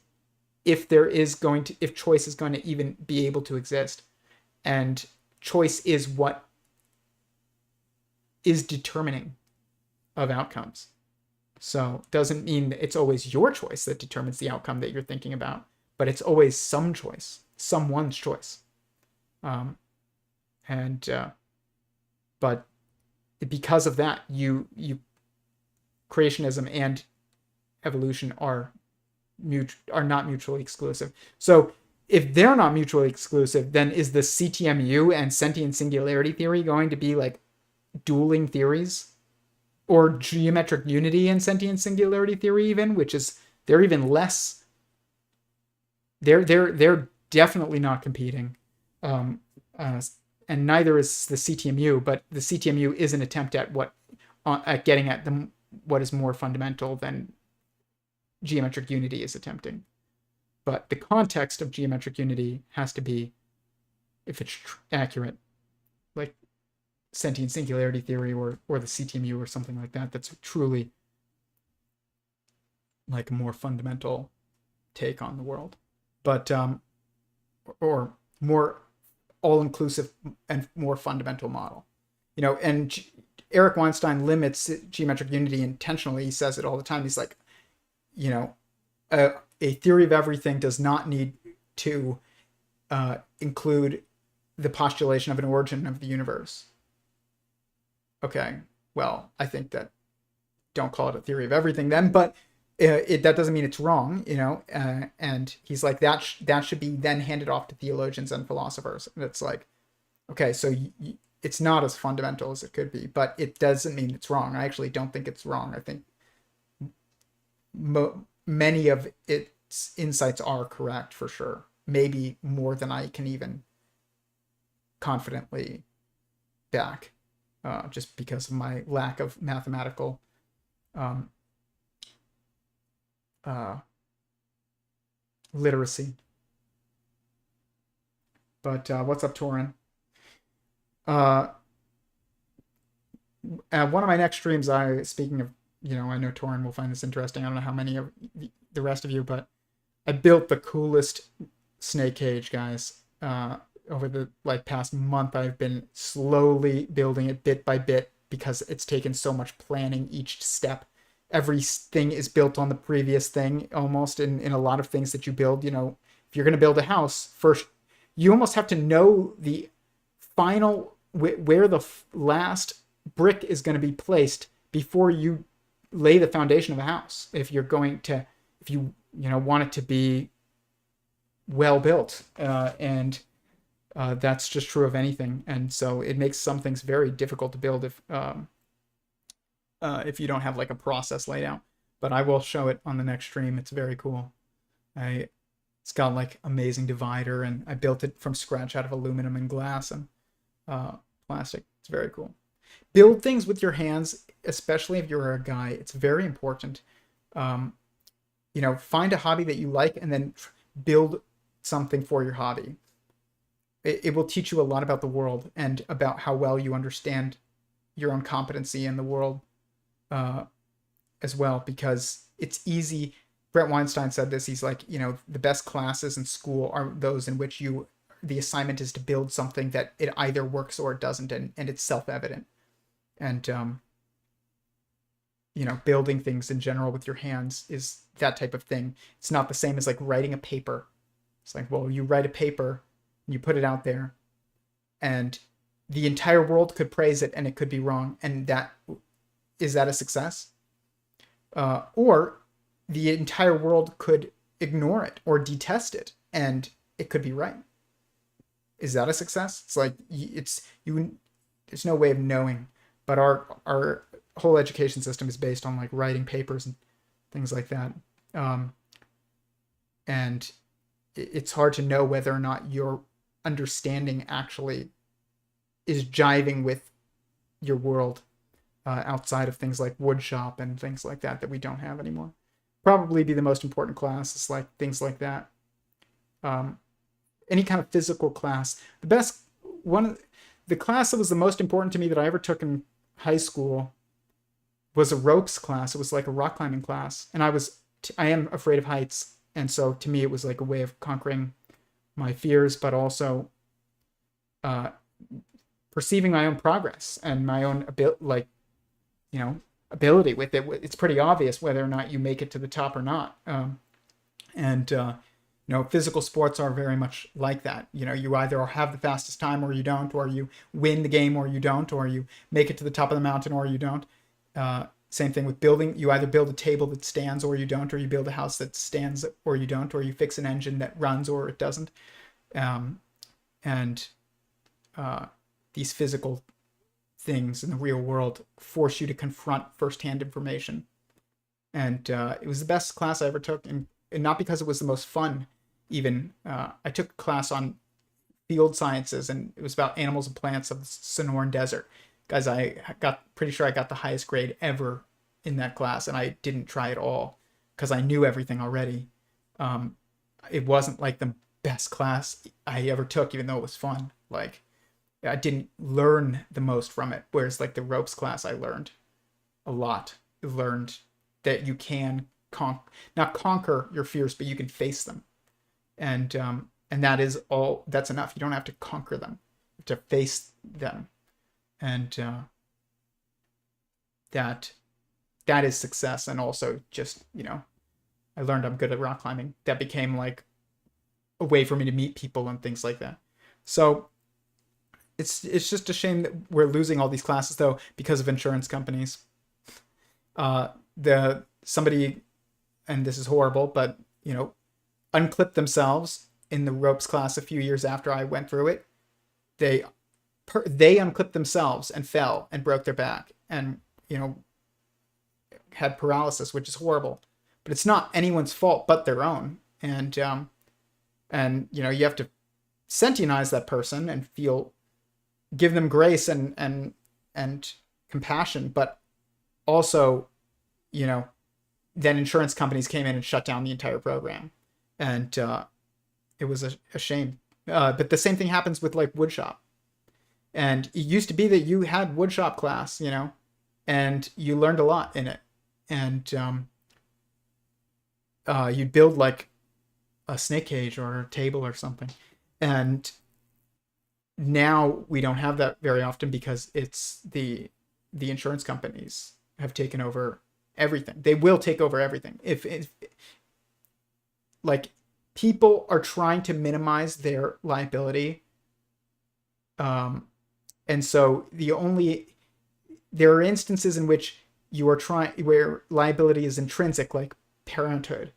if choice is going to even be able to exist. And choice is what is determining of outcomes. So doesn't mean that it's always your choice that determines the outcome that you're thinking about, but it's always some choice, someone's choice. But because of that, creationism and evolution are not mutually exclusive. So if they're not mutually exclusive, then is the CTMU and sentient singularity theory going to be like dueling theories? Or geometric unity and sentient singularity theory even, which is They're even less. They're definitely not competing, um, uh, and neither is the CTMU. But the CTMU is an attempt at getting at what is more fundamental than geometric unity is attempting. But the context of geometric unity has to be, if it's accurate, like sentient singularity theory or the CTMU or something like that. That's truly like a more fundamental take on the world, but or more all-inclusive and more fundamental model. And Eric Weinstein limits geometric unity intentionally. He says it all the time. He's like, a theory of everything does not need to include the postulation of an origin of the universe. Okay, well, I think that don't call it a theory of everything then, but that doesn't mean it's wrong, and he's like, that should be then handed off to theologians and philosophers. And it's like, okay, so it's not as fundamental as it could be, but it doesn't mean it's wrong. I actually don't think it's wrong. I think many of its insights are correct for sure. Maybe more than I can even confidently back, just because of my lack of mathematical literacy. But what's up, Torin? One of my next streams, speaking of, I know Torin will find this interesting. I don't know how many of the rest of you, but I built the coolest snake cage, guys. Over the past month, I've been slowly building it bit by bit because it's taken so much planning each step. Everything is built on the previous thing almost in a lot of things that you build. If you're going to build a house, first you almost have to know the final where the last brick is going to be placed before you lay the foundation of a house. If you want it to be well built, and that's just true of anything. And so it makes some things very difficult to build if you don't have like a process laid out. But I will show it on the next stream. It's very cool. It's got like amazing divider, and I built it from scratch out of aluminum and glass and plastic. It's very cool. Build things with your hands, especially if you're a guy. It's very important. Find a hobby that you like and then build something for your hobby. It will teach you a lot about the world and about how well you understand your own competency in the world as well, because it's easy. Brett Weinstein said this. He's like, the best classes in school are those in which the assignment is to build something that it either works or it doesn't, and it's self-evident. And building things in general with your hands is that type of thing. It's not the same as like writing a paper. It's like, well, you write a paper, you put it out there, and the entire world could praise it and it could be wrong. And is that a success? Or the entire world could ignore it or detest it and it could be right. Is that a success? It's like, there's no way of knowing, but our whole education system is based on like writing papers and things like that. And it's hard to know whether or not your understanding actually is jiving with your world outside of things like woodshop and things like that we don't have anymore. Probably be the most important class. It's like things like that. Any kind of physical class. The class that was the most important to me that I ever took in high school was a ropes class. It was like a rock climbing class, and I am afraid of heights, and so to me it was like a way of conquering my fears, but also perceiving my own progress and my own ability with it. It's pretty obvious whether or not you make it to the top or not. Physical sports are very much like that. You either have the fastest time or you don't, or you win the game or you don't, or you make it to the top of the mountain or you don't. Same thing with building. You either build a table that stands or you don't, or you build a house that stands or you don't, or you fix an engine that runs or it doesn't. These physical things in the real world force you to confront firsthand information. And it was the best class I ever took, and not because it was the most fun. Even I took a class on field sciences, and it was about animals and plants of the Sonoran Desert. Guys, I got pretty sure I got the highest grade ever in that class, and I didn't try at all because I knew everything already. It wasn't like the best class I ever took, even though it was fun. Like, I didn't learn the most from it. Whereas like the ropes class, I learned a lot. I learned that you can not conquer your fears, but you can face them. And that is all. That's enough. You don't have to conquer them, you have to face them, and that is success. And also, just I learned I'm good at rock climbing. That became like a way for me to meet people and things like that. So it's just a shame that we're losing all these classes though because of insurance companies. Somebody, and this is horrible, but unclipped themselves in the ropes class a few years after I went through it. They unclipped themselves and fell and broke their back and had paralysis, which is horrible. But it's not anyone's fault but their own. And you have to sentientize that person and give them grace and compassion, but also, then insurance companies came in and shut down the entire program, and it was a shame. But the same thing happens with like woodshop, and it used to be that you had woodshop class, and you learned a lot in it, and you'd build like a snake cage or a table or something, and now we don't have that very often because it's the insurance companies have taken over everything. They will take over everything. If like people are trying to minimize their liability, and so there are instances in which where liability is intrinsic, like parenthood.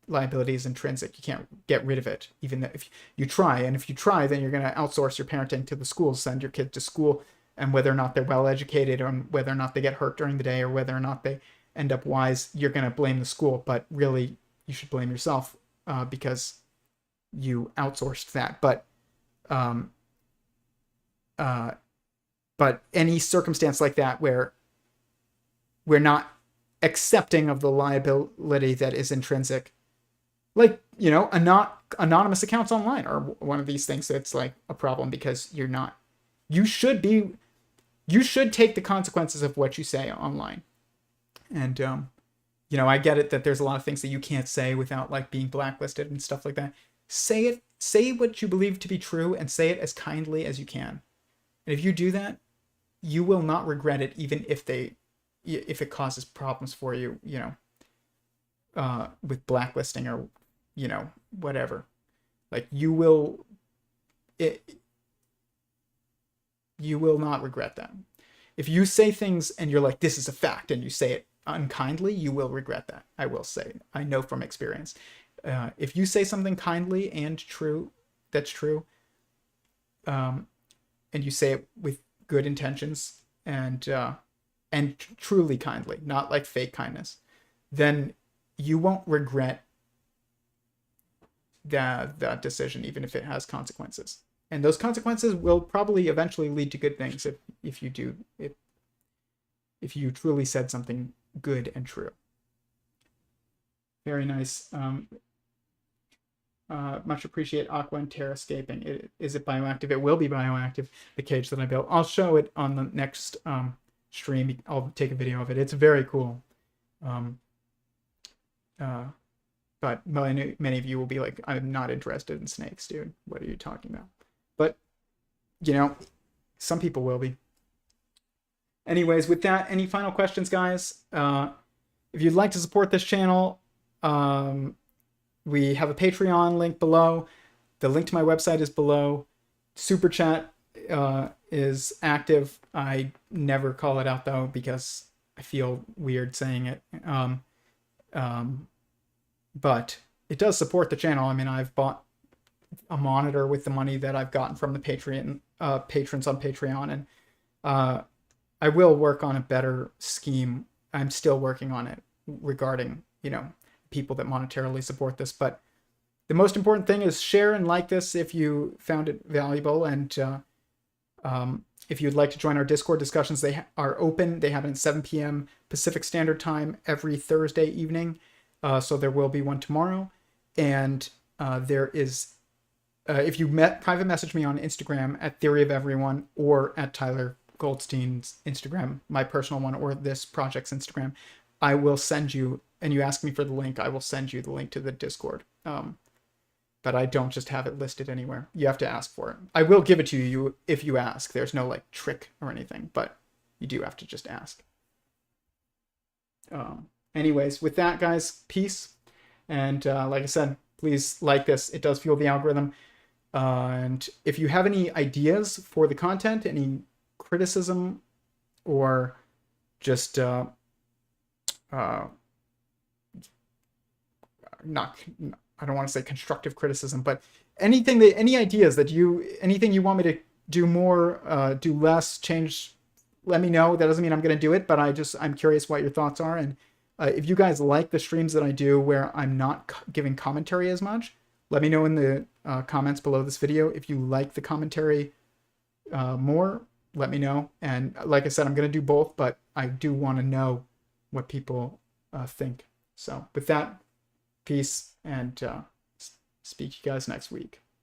Liability is intrinsic. You can't get rid of it, even if you try. And if you try, then you're going to outsource your parenting to the schools, send your kid to school, and whether or not they're well educated, or whether or not they get hurt during the day, or whether or not they end up wise, you're going to blame the school. But really, you should blame yourself because you outsourced that. But any circumstance like that where we're not accepting of the liability that is intrinsic, like anonymous accounts online are one of these things that's like a problem, because you should take the consequences of what you say online. And I get it that there's a lot of things that you can't say without like being blacklisted and stuff like that. Say what you believe to be true, and say it as kindly as you can. And if you do that, you will not regret it, even if it causes problems for you, with blacklisting or whatever. Like you will not regret that. If you say things and you're like, this is a fact, and you say it unkindly, you will regret that. I will say, I know from experience. If you say something kindly and true, that's true, and you say it with good intentions and truly kindly, not like fake kindness, then you won't regret that decision, even if it has consequences. And those consequences will probably eventually lead to good things if you truly said something good and true. Very nice. Much appreciate Aqua and Terrascaping. Is it bioactive? It will be bioactive, the cage that I built. I'll show it on the next stream. I'll take a video of it. It's very cool. But many of you will be like, I'm not interested in snakes, dude. What are you talking about? But, some people will be. Anyways, with that, any final questions, guys? If you'd like to support this channel, we have a Patreon link below. The link to my website is below. Super Chat is active. I never call it out, though, because I feel weird saying it. But it does support the channel. I mean, I've bought a monitor with the money that I've gotten from the patrons on Patreon, and I will work on a better scheme. I'm still working on it. regarding, people that monetarily support this. But the most important thing is share and like this if you found it valuable. And if you'd like to join our Discord discussions, they are open. They happen at 7 p.m. Pacific Standard Time every Thursday evening. So there will be one tomorrow. And there is, if you private message me on Instagram at Theory of Every0ne or at Tyler Goldstein's Instagram, my personal one, or this project's Instagram, I will send you, and you ask me for the link, I will send you the link to the Discord. But I don't just have it listed anywhere. You have to ask for it. I will give it to you if you ask. There's no like trick or anything, but you do have to just ask. Anyways, with that, guys, peace. And like I said, please like this. It does fuel the algorithm. And if you have any ideas for the content, any criticism, or just not, I don't want to say constructive criticism, but any ideas that anything you want me to do more, do less, change, let me know. That doesn't mean I'm going to do it, but I'm curious what your thoughts are. And if you guys like the streams that I do where I'm not giving commentary as much, let me know in the comments below this video. If you like the commentary more, let me know. And like I said, I'm going to do both, but I do want to know what people think. So with that, peace, and speak to you guys next week.